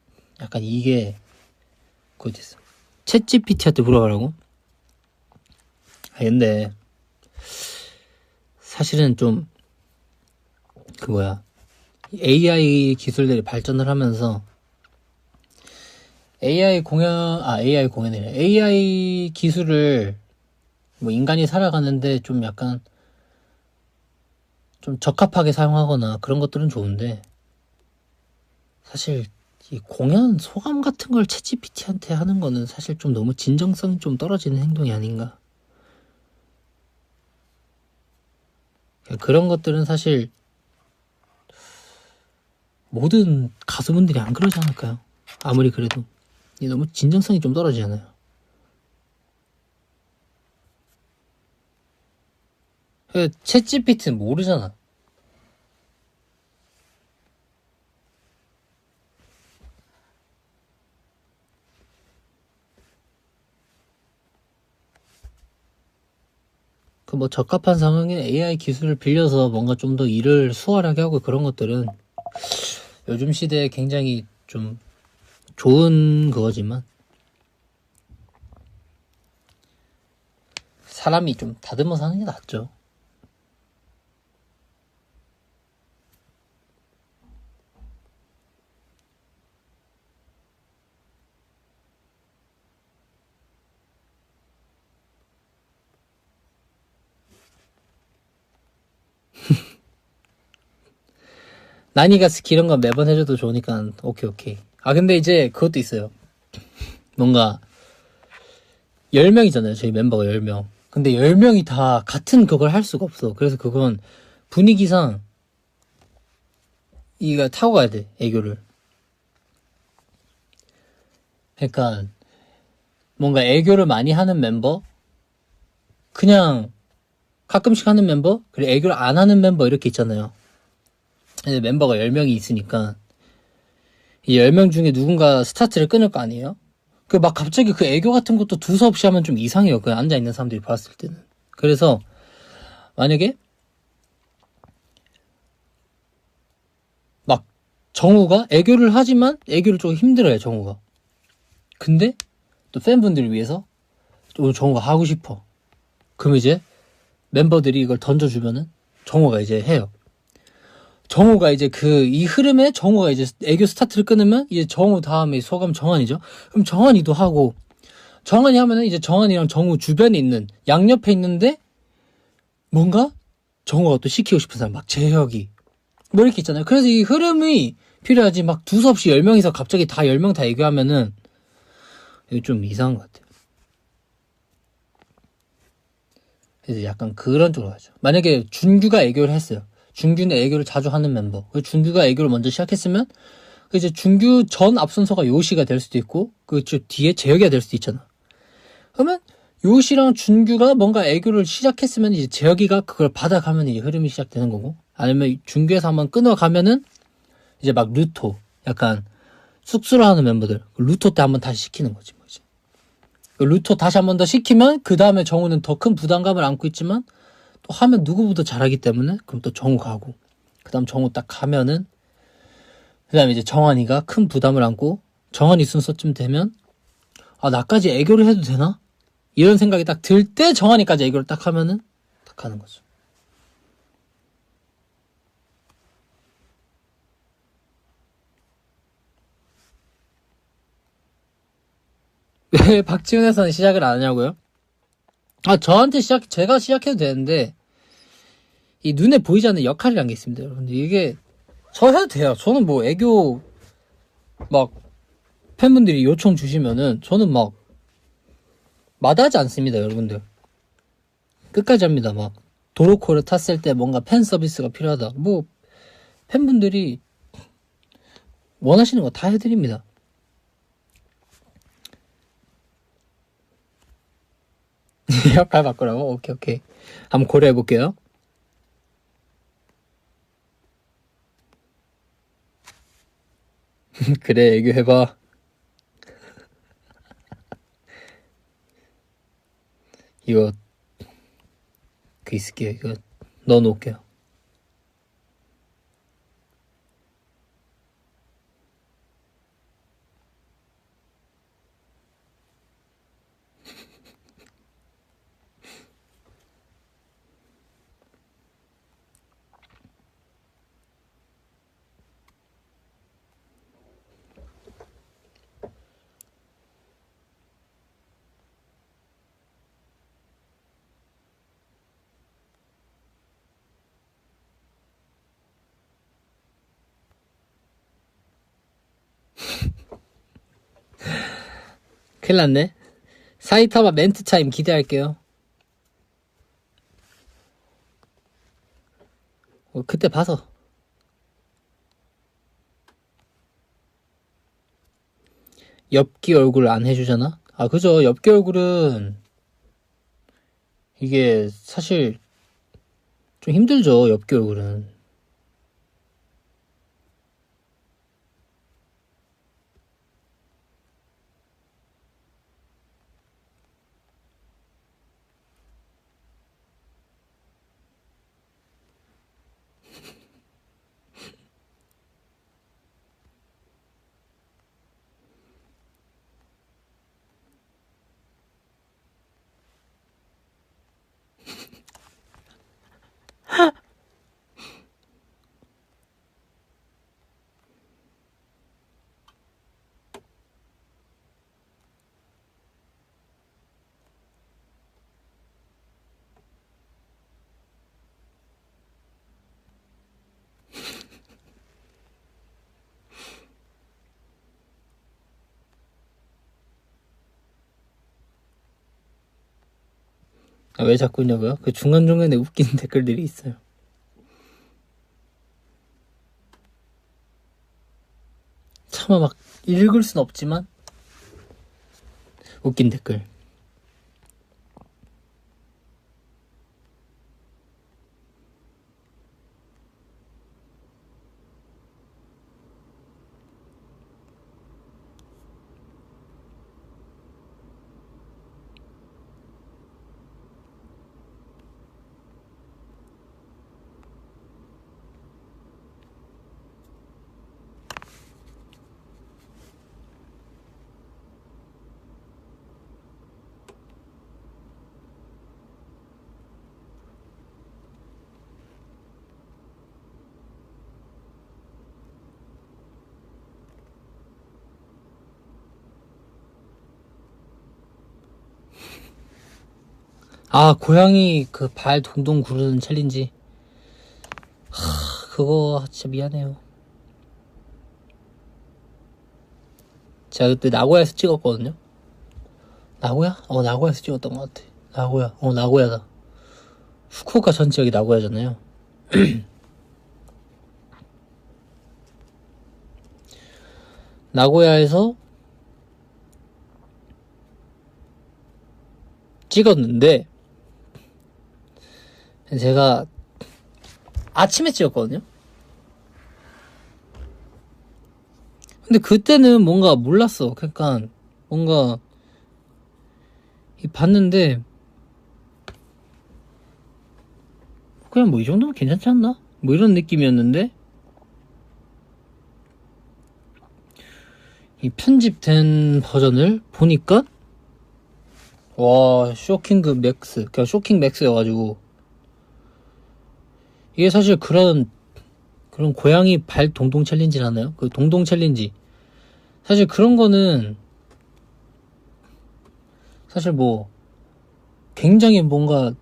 약간 이게 그거 있어. 챗GPT한테 물어보라고? 근데 사실은 좀 AI 기술들이 발전을 하면서 AI 공연이래. AI 기술을 뭐 인간이 살아가는데 좀 약간 좀 적합하게 사용하거나 그런 것들은 좋은데, 사실 이 공연 소감 같은 걸 챗GPT한테 하는 거는 사실 좀 너무 진정성이 좀 떨어지는 행동이 아닌가. 그런 것들은 사실 모든 가수분들이 안 그러지 않을까요? 아무리 그래도 너무 진정성이 좀 떨어지잖아요. 챗GPT는 모르잖아. 그 뭐 적합한 상황에 AI 기술을 빌려서 뭔가 좀 더 일을 수월하게 하고 그런 것들은 요즘 시대에 굉장히 좀 좋은 그거지만, 사람이 좀 다듬어서 하는 게 낫죠. 나니가 스키 이런 거 매번 해줘도 좋으니까 오케이. 근데 이제 그것도 있어요. 뭔가 10명이잖아요. 저희 멤버가 10명. 근데 10명이 다 같은 그걸 할 수가 없어. 그래서 그건 분위기상 이거 타고 가야 돼, 애교를. 그러니까 뭔가 애교를 많이 하는 멤버, 그냥 가끔씩 하는 멤버, 그리고 애교를 안 하는 멤버 이렇게 있잖아요. 근데 멤버가 10명이 있으니까 이 10명 중에 누군가 스타트를 끊을 거 아니에요? 그 막 갑자기 그 애교 같은 것도 두서없이 하면 좀 이상해요. 그 앉아있는 사람들이 봤을 때는. 그래서 만약에 막 정우가 애교를 하지만 애교를 좀 힘들어요, 정우가. 근데 또 팬분들을 위해서 또 정우가 하고 싶어. 그럼 이제 멤버들이 이걸 던져주면은 정우가 이제 해요. 정우가 이제 이 흐름에 정우가 이제 애교 스타트를 끊으면 이제 정우 다음에 소감 정한이죠. 그럼 정한이도 하고, 정한이 하면은 이제 정한이랑 정우 주변에 있는 양옆에 있는데 뭔가 정우가 또 시키고 싶은 사람, 막 재혁이 뭐 이렇게 있잖아요. 그래서 이 흐름이 필요하지. 막 두서없이 10명이서 갑자기 다 10명 다 애교하면은 이거 좀 이상한 것 같아요. 그래서 약간 그런 쪽으로 가죠. 만약에 준규가 애교를 했어요. 준규는 애교를 자주 하는 멤버. 준규가 애교를 먼저 시작했으면 이제 준규 전 앞선서가 요시가 될 수도 있고 그 뒤에 재혁이가 될 수도 있잖아. 그러면 요시랑 준규가 뭔가 애교를 시작했으면 이제 재혁이가 그걸 받아가면 이제 흐름이 시작되는 거고, 아니면 준규에서 한번 끊어가면은 이제 막 루토, 약간 쑥스러워하는 멤버들 루토 때 한번 다시 시키는 거지 뭐 이제. 루토 다시 한번 더 시키면 그 다음에 정우는 더 큰 부담감을 안고 있지만 또 하면 누구보다 잘하기 때문에 그럼 또 정우 가고, 그 다음 정우 딱 가면은 그 다음에 이제 정한이가 큰 부담을 안고 정한이 순서쯤 되면 아 나까지 애교를 해도 되나? 이런 생각이 딱 들 때 정한이까지 애교를 딱 하면은 딱 하는 거죠. 왜 박지훈에서는 시작을 안 하냐고요? 아 저한테 제가 시작해도 되는데 이 눈에 보이지 않는 역할이란 게 있습니다, 여러분들. 이게 저 해도 돼요. 저는 뭐 애교 막 팬분들이 요청 주시면은 저는 막 마다하지 않습니다, 여러분들. 끝까지 합니다. 막 도로코를 탔을 때 뭔가 팬 서비스가 필요하다. 뭐 팬분들이 원하시는 거 다 해드립니다. 역할 바꾸라고? 오케이. 한번 고려해볼게요. 그래, 애교 해봐. 이거 있을게요. 이거 넣어놓을게요. 큰일 났네. 사이타마 멘트 차임 기대할게요. 그때 봐서. 엽기 얼굴 안 해주잖아? 아, 그죠. 엽기 얼굴은 이게 사실 좀 힘들죠. 엽기 얼굴은. 아, 왜 자꾸 있냐고요? 그 중간중간에 웃기는 댓글들이 있어요. 차마 막 읽을 순 없지만 웃긴 댓글. 아, 고양이 그 발 동동 구르는 챌린지. 그거 진짜 미안해요. 제가 그때 나고야에서 찍었거든요. 나고야? 나고야에서 찍었던 것 같아. 나고야다. 후쿠오카 전 지역이 나고야잖아요. 나고야에서 찍었는데 제가 아침에 찍었거든요. 근데 그때는 뭔가 몰랐어. 그러니까 뭔가 봤는데 그냥 뭐 이 정도면 괜찮지 않나? 뭐 이런 느낌이었는데 이 편집된 버전을 보니까 와, 쇼킹 그 맥스, 그냥 쇼킹 맥스여가지고 이게 사실 그런 고양이 발 동동 챌린지라나요? 그 동동 챌린지. 사실 그런 거는 사실 뭐 굉장히 뭔가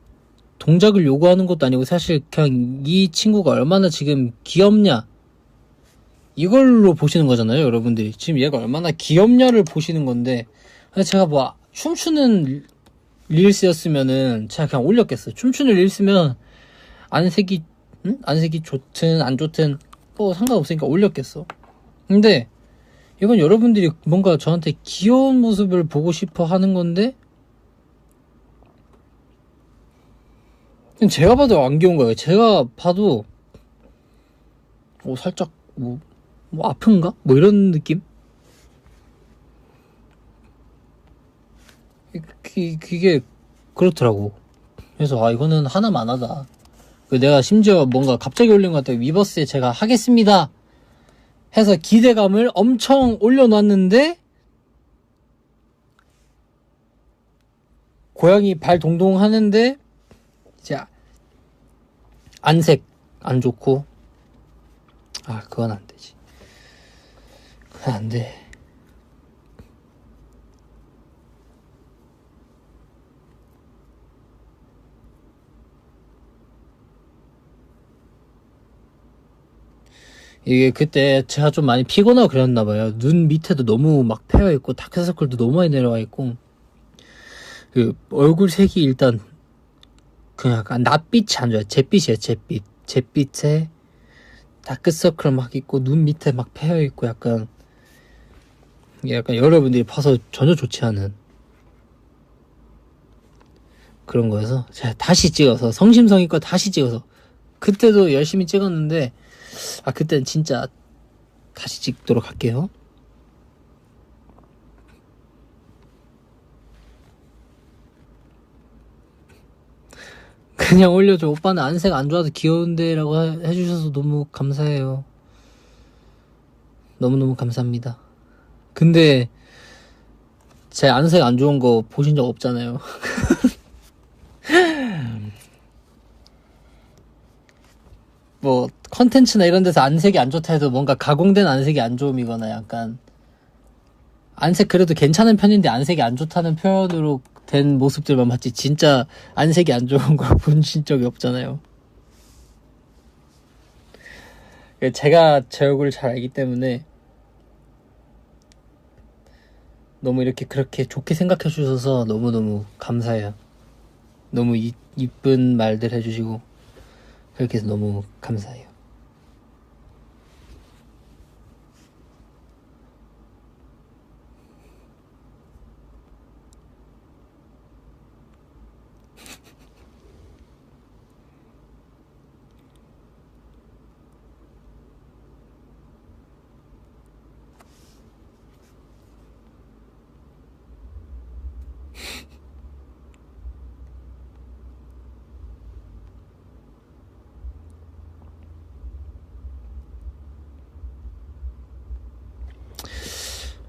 동작을 요구하는 것도 아니고 사실 그냥 이 친구가 얼마나 지금 귀엽냐 이걸로 보시는 거잖아요, 여러분들이. 지금 얘가 얼마나 귀엽냐를 보시는 건데 제가 뭐 춤추는 릴스였으면은 제가 그냥 올렸겠어요. 춤추는 릴스면 안색이 좋든 안 좋든 뭐 상관없으니까 올렸겠어. 근데 이건 여러분들이 뭔가 저한테 귀여운 모습을 보고 싶어 하는 건데 제가 봐도 안 귀여운 거예요. 제가 봐도 살짝 뭐 아픈가? 뭐 이런 느낌? 그게 그렇더라고. 그래서 이거는 하나만하다. 내가 심지어 뭔가 갑자기 올린 것 같아요. 위버스에 제가 하겠습니다 해서 기대감을 엄청 올려놨는데 고양이 발 동동 하는데 이제 안색 안 좋고 그건 안 되지. 그건 안 돼. 이게 그때 제가 좀 많이 피곤하고 그랬나봐요. 눈 밑에도 너무 막 패여있고 다크서클도 너무 많이 내려와있고 그 얼굴 색이 일단 그냥 약간 낯빛이 안 좋아요. 잿빛이에요. 잿빛에 다크서클 막 있고 눈 밑에 막 패여있고 약간 여러분들이 봐서 전혀 좋지 않은 그런 거여서 제가 다시 찍어서 성심성의껏 다시 찍어서 그때도 열심히 찍었는데 그때는 진짜 다시 찍도록 할게요. 그냥 올려줘. 오빠는 안색 안 좋아도 귀여운데 라고 해주셔서 너무 감사해요. 너무너무 감사합니다. 근데 제 안색 안 좋은 거 보신 적 없잖아요. 뭐 컨텐츠나 이런 데서 안색이 안 좋다 해도 뭔가 가공된 안색이 안 좋음이거나 약간 안색 그래도 괜찮은 편인데 안색이 안 좋다는 표현으로 된 모습들만 봤지 진짜 안색이 안 좋은 걸 보신 적이 없잖아요. 제가 제 얼굴을 잘 알기 때문에 너무 이렇게 그렇게 좋게 생각해 주셔서 너무너무 감사해요. 너무 이쁜 말들 해주시고 그렇게 해서 너무 감사해요.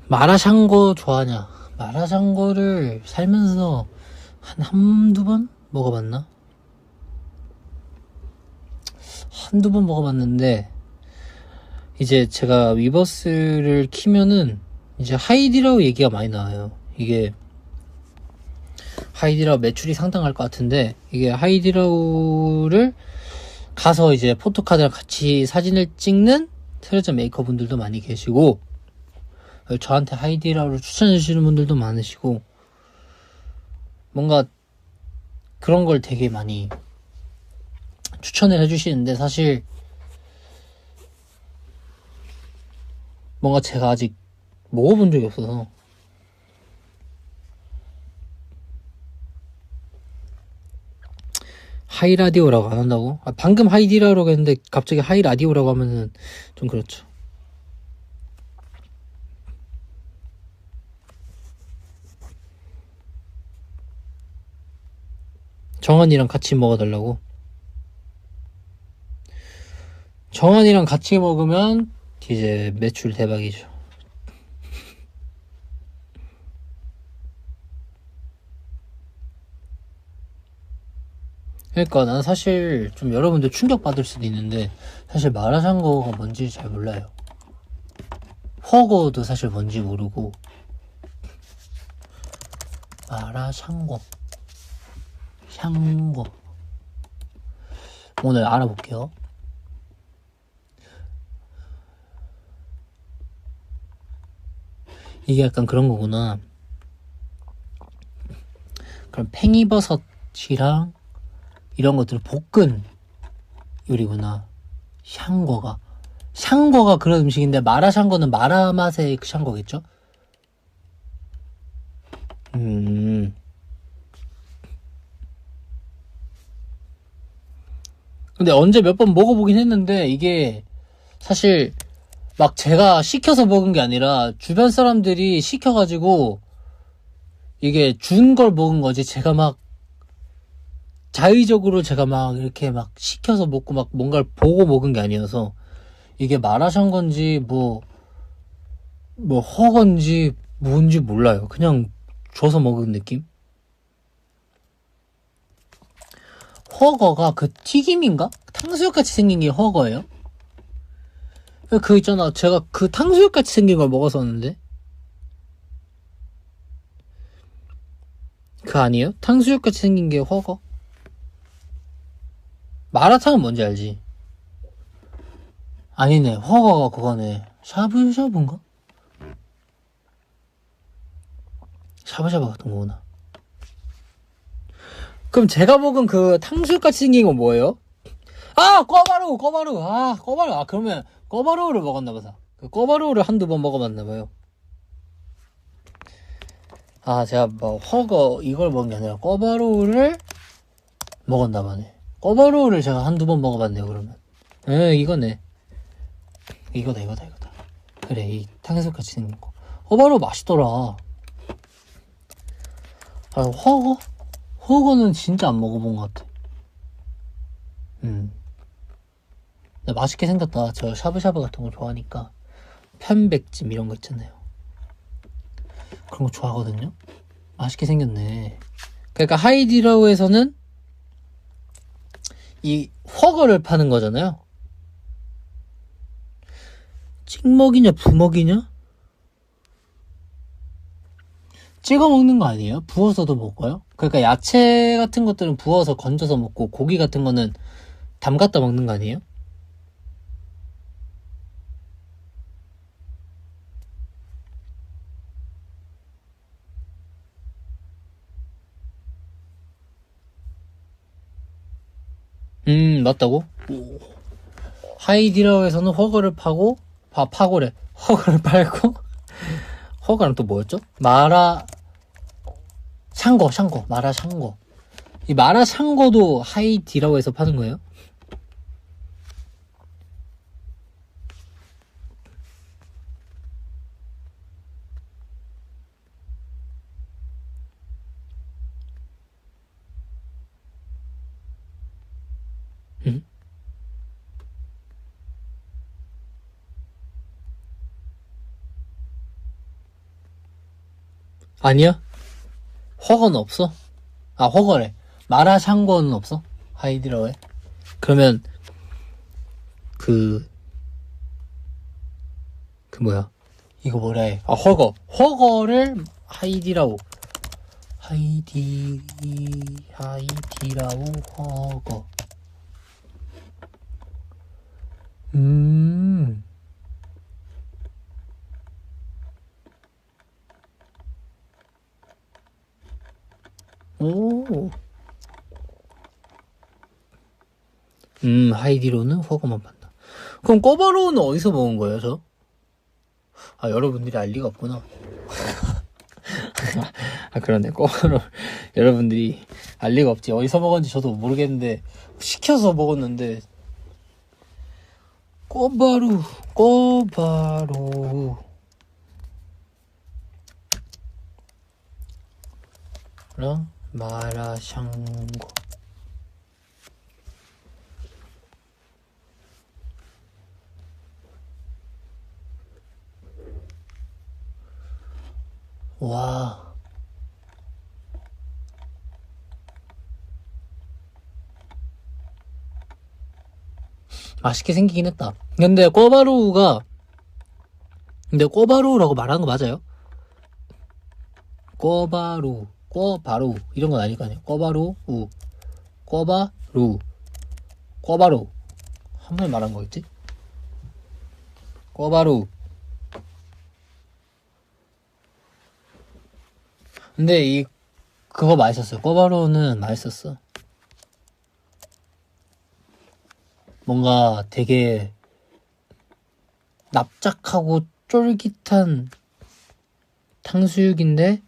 마라샹궈 좋아하냐? 마라샹궈를 살면서 한두 번 먹어봤나? 한두 번 먹어봤는데 이제 제가 위버스를 키면은 이제 하이디라고 얘기가 많이 나와요. 이게 하이디라우 매출이 상당할 것 같은데, 이게 하이디라우를 가서 이제 포토카드랑 같이 사진을 찍는 트레저 메이커 분들도 많이 계시고, 저한테 하이디라우를 추천해 주시는 분들도 많으시고, 뭔가 그런 걸 되게 많이 추천을 해주시는데, 사실 뭔가 제가 아직 먹어본 적이 없어서. 하이라디오라고 안 한다고? 방금 하이디라우라고 했는데 갑자기 하이라디오라고 하면은 좀 그렇죠. 정한이랑 같이 먹어달라고? 정한이랑 같이 먹으면 이제 매출 대박이죠. 그러니까 난 사실 좀 여러분들 충격받을 수도 있는데, 사실 마라샹궈가 뭔지 잘 몰라요. 허거도 사실 뭔지 모르고. 마라샹궈, 샹궈, 오늘 알아볼게요. 이게 약간 그런 거구나. 그럼 팽이버섯이랑 이런 것들을 볶은 요리구나. 샹궈가 그런 음식인데, 마라샹궈는 마라 맛의 그 샹궈겠죠? 근데 언제 몇 번 먹어보긴 했는데, 이게 사실 막 제가 시켜서 먹은 게 아니라 주변 사람들이 시켜가지고 이게 준 걸 먹은 거지, 제가 막 자의적으로 제가 막 이렇게 막 시켜서 먹고 막 뭔가를 보고 먹은 게 아니어서, 이게 마라샹궈인지 뭐 허건지 뭔지 몰라요. 그냥 줘서 먹은 느낌? 허거가 그 튀김인가? 탕수육같이 생긴 게 허거예요? 그 있잖아, 제가 그 탕수육같이 생긴 걸 먹었었는데, 그 아니에요? 탕수육같이 생긴 게 허거? 마라탕은 뭔지 알지? 아니네, 허거가 그거네. 샤브샤브인가? 샤브샤브 같은 거구나. 그럼 제가 먹은 그 탕수육같이 생긴 건 뭐예요? 꼬바로우. 그러면 꼬바로우를 먹었나보다. 그 꼬바로우를 한두 번 먹어봤나봐요. 제가 뭐 허거 이걸 먹은 게 아니라 꼬바로우를 먹었나봐네. 꼬바로우를 제가 한두 번 먹어봤네요. 그러면 이거네. 이거다. 그래, 이 탕수육같이 생긴 거. 꼬바로우 맛있더라. 허거는 진짜 안 먹어본 것 같아. 근데 맛있게 생겼다. 저 샤브샤브 같은 거 좋아하니까. 편백찜 이런 거 있잖아요. 그런 거 좋아하거든요. 맛있게 생겼네. 그러니까 하이디라우에서는 이 허거를 파는 거잖아요. 찍먹이냐 부먹이냐? 찍어 먹는 거 아니에요? 부어서도 먹어요? 그러니까 야채 같은 것들은 부어서 건져서 먹고, 고기 같은 거는 담갔다 먹는 거 아니에요? 맞다고? 하이디라우에서는 허거를 파고, 파고래. 허거를 팔고, 허거는 또 뭐였죠? 마라샹궈. 이 마라샹궈도 하이디라우에서 파는 거예요? 응? 아니야? 허거는 없어? 허거래. 마라샹궈는 없어? 하이디라우에? 그러면 뭐야? 이거 뭐라 해? 허거를 하이디라오 허거. 오. 하이디로는 허거만 판다. 그럼 꼬바로우는 어디서 먹은 거예요, 저? 아, 여러분들이 알 리가 없구나. 아, 그러네. 꼬바로우. 여러분들이 알 리가 없지. 어디서 먹었는지 저도 모르겠는데, 시켜서 먹었는데, 꼬바로우. 랑, 마라샹궈. 와. 맛있게 생기긴 했다. 근데 꼬바로우라고 말하는 거 맞아요? 꼬바로우 이런 건 아닐 거 아니에요. 꼬바로우 한 번 말한 거겠지? 꼬바로우. 근데 그거 맛있었어요. 꼬바로우는 맛있었어. 뭔가 되게 납작하고 쫄깃한 탕수육인데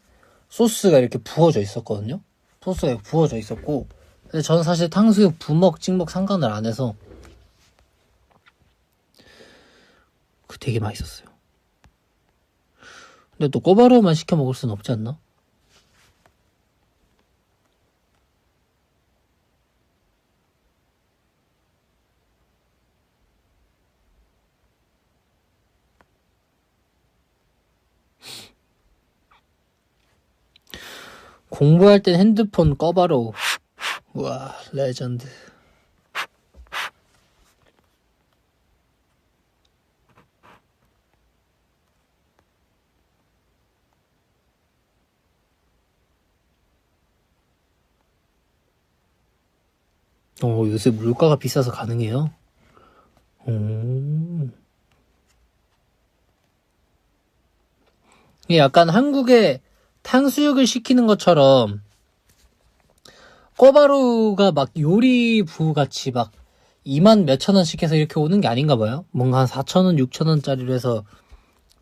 소스가 이렇게 부어져 있었거든요. 소스가 이렇게 부어져 있었고, 근데 저는 사실 탕수육 부먹 찍먹 상관을 안 해서 되게 맛있었어요. 근데 또 꼬바로우만 시켜 먹을 순 없지 않나? 공부할 땐 핸드폰 꺼바로우. 우와, 레전드. 요새 물가가 비싸서 가능해요? 이게 약간 한국에 탕수육을 시키는 것처럼 꼬바로우가 막 요리부 같이 막 2만 몇천 원씩 해서 이렇게 오는 게 아닌가 봐요. 뭔가 한 4천 원, 6천 원짜리로 해서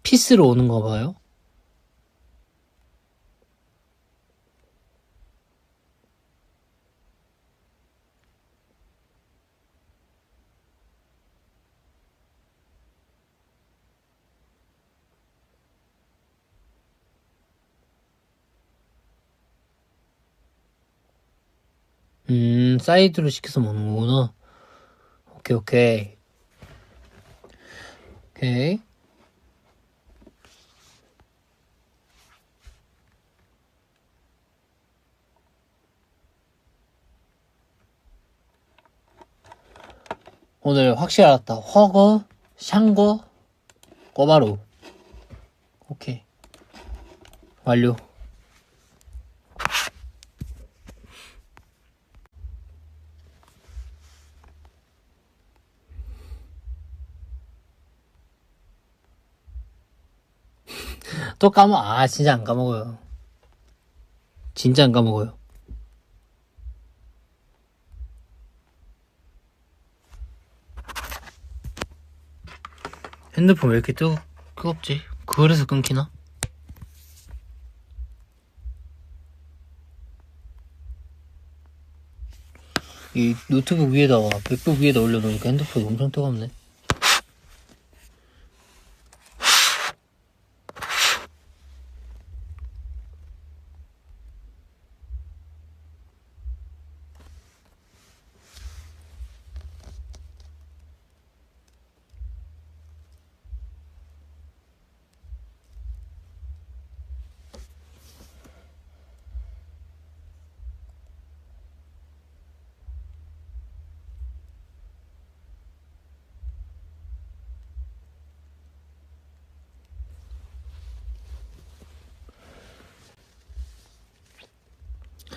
피스로 오는 거 봐요. 사이드로 시켜서 먹는 거구나. 오케이. 오늘 확실히 알았다. 허거, 샹궈, 꼬바로우. 오케이. 완료. 또 진짜 안 까먹어요. 진짜 안 까먹어요. 핸드폰 왜 이렇게 뜨겁지? 그래서 끊기나? 이 노트북 위에다가 맥북 위에다 올려놓으니까 핸드폰이 엄청 뜨겁네.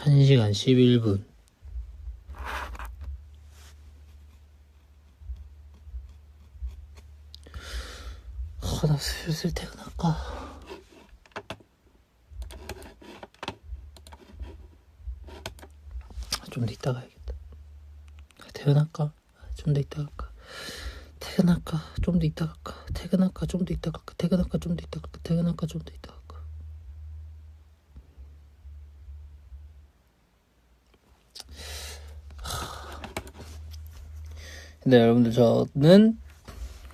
1시간 11분. 나 슬슬 퇴근할까? 좀 더 이따 가야겠다. 퇴근할까? 좀 더 이따 갈까? 퇴근할까? 좀 더 이따 갈까? 퇴근할까? 좀 더 이따 갈까? 퇴근할까? 좀 더 이따 갈까? 퇴근할까? 좀 더 이따 갈까? 네, 여러분들, 저는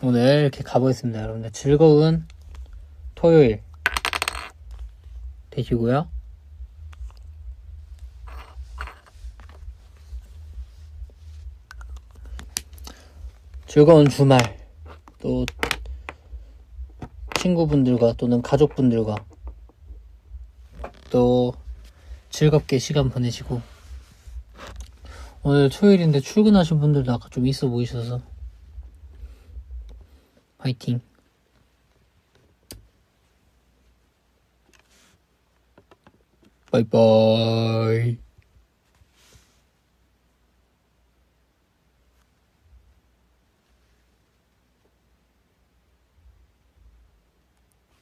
오늘 이렇게 가보겠습니다. 여러분들, 즐거운 토요일 되시고요. 즐거운 주말, 또 친구분들과 또는 가족분들과 또 즐겁게 시간 보내시고, 오늘 토요일인데 출근하신 분들도 아까 좀 있어 보이셔서 화이팅. 바이바이.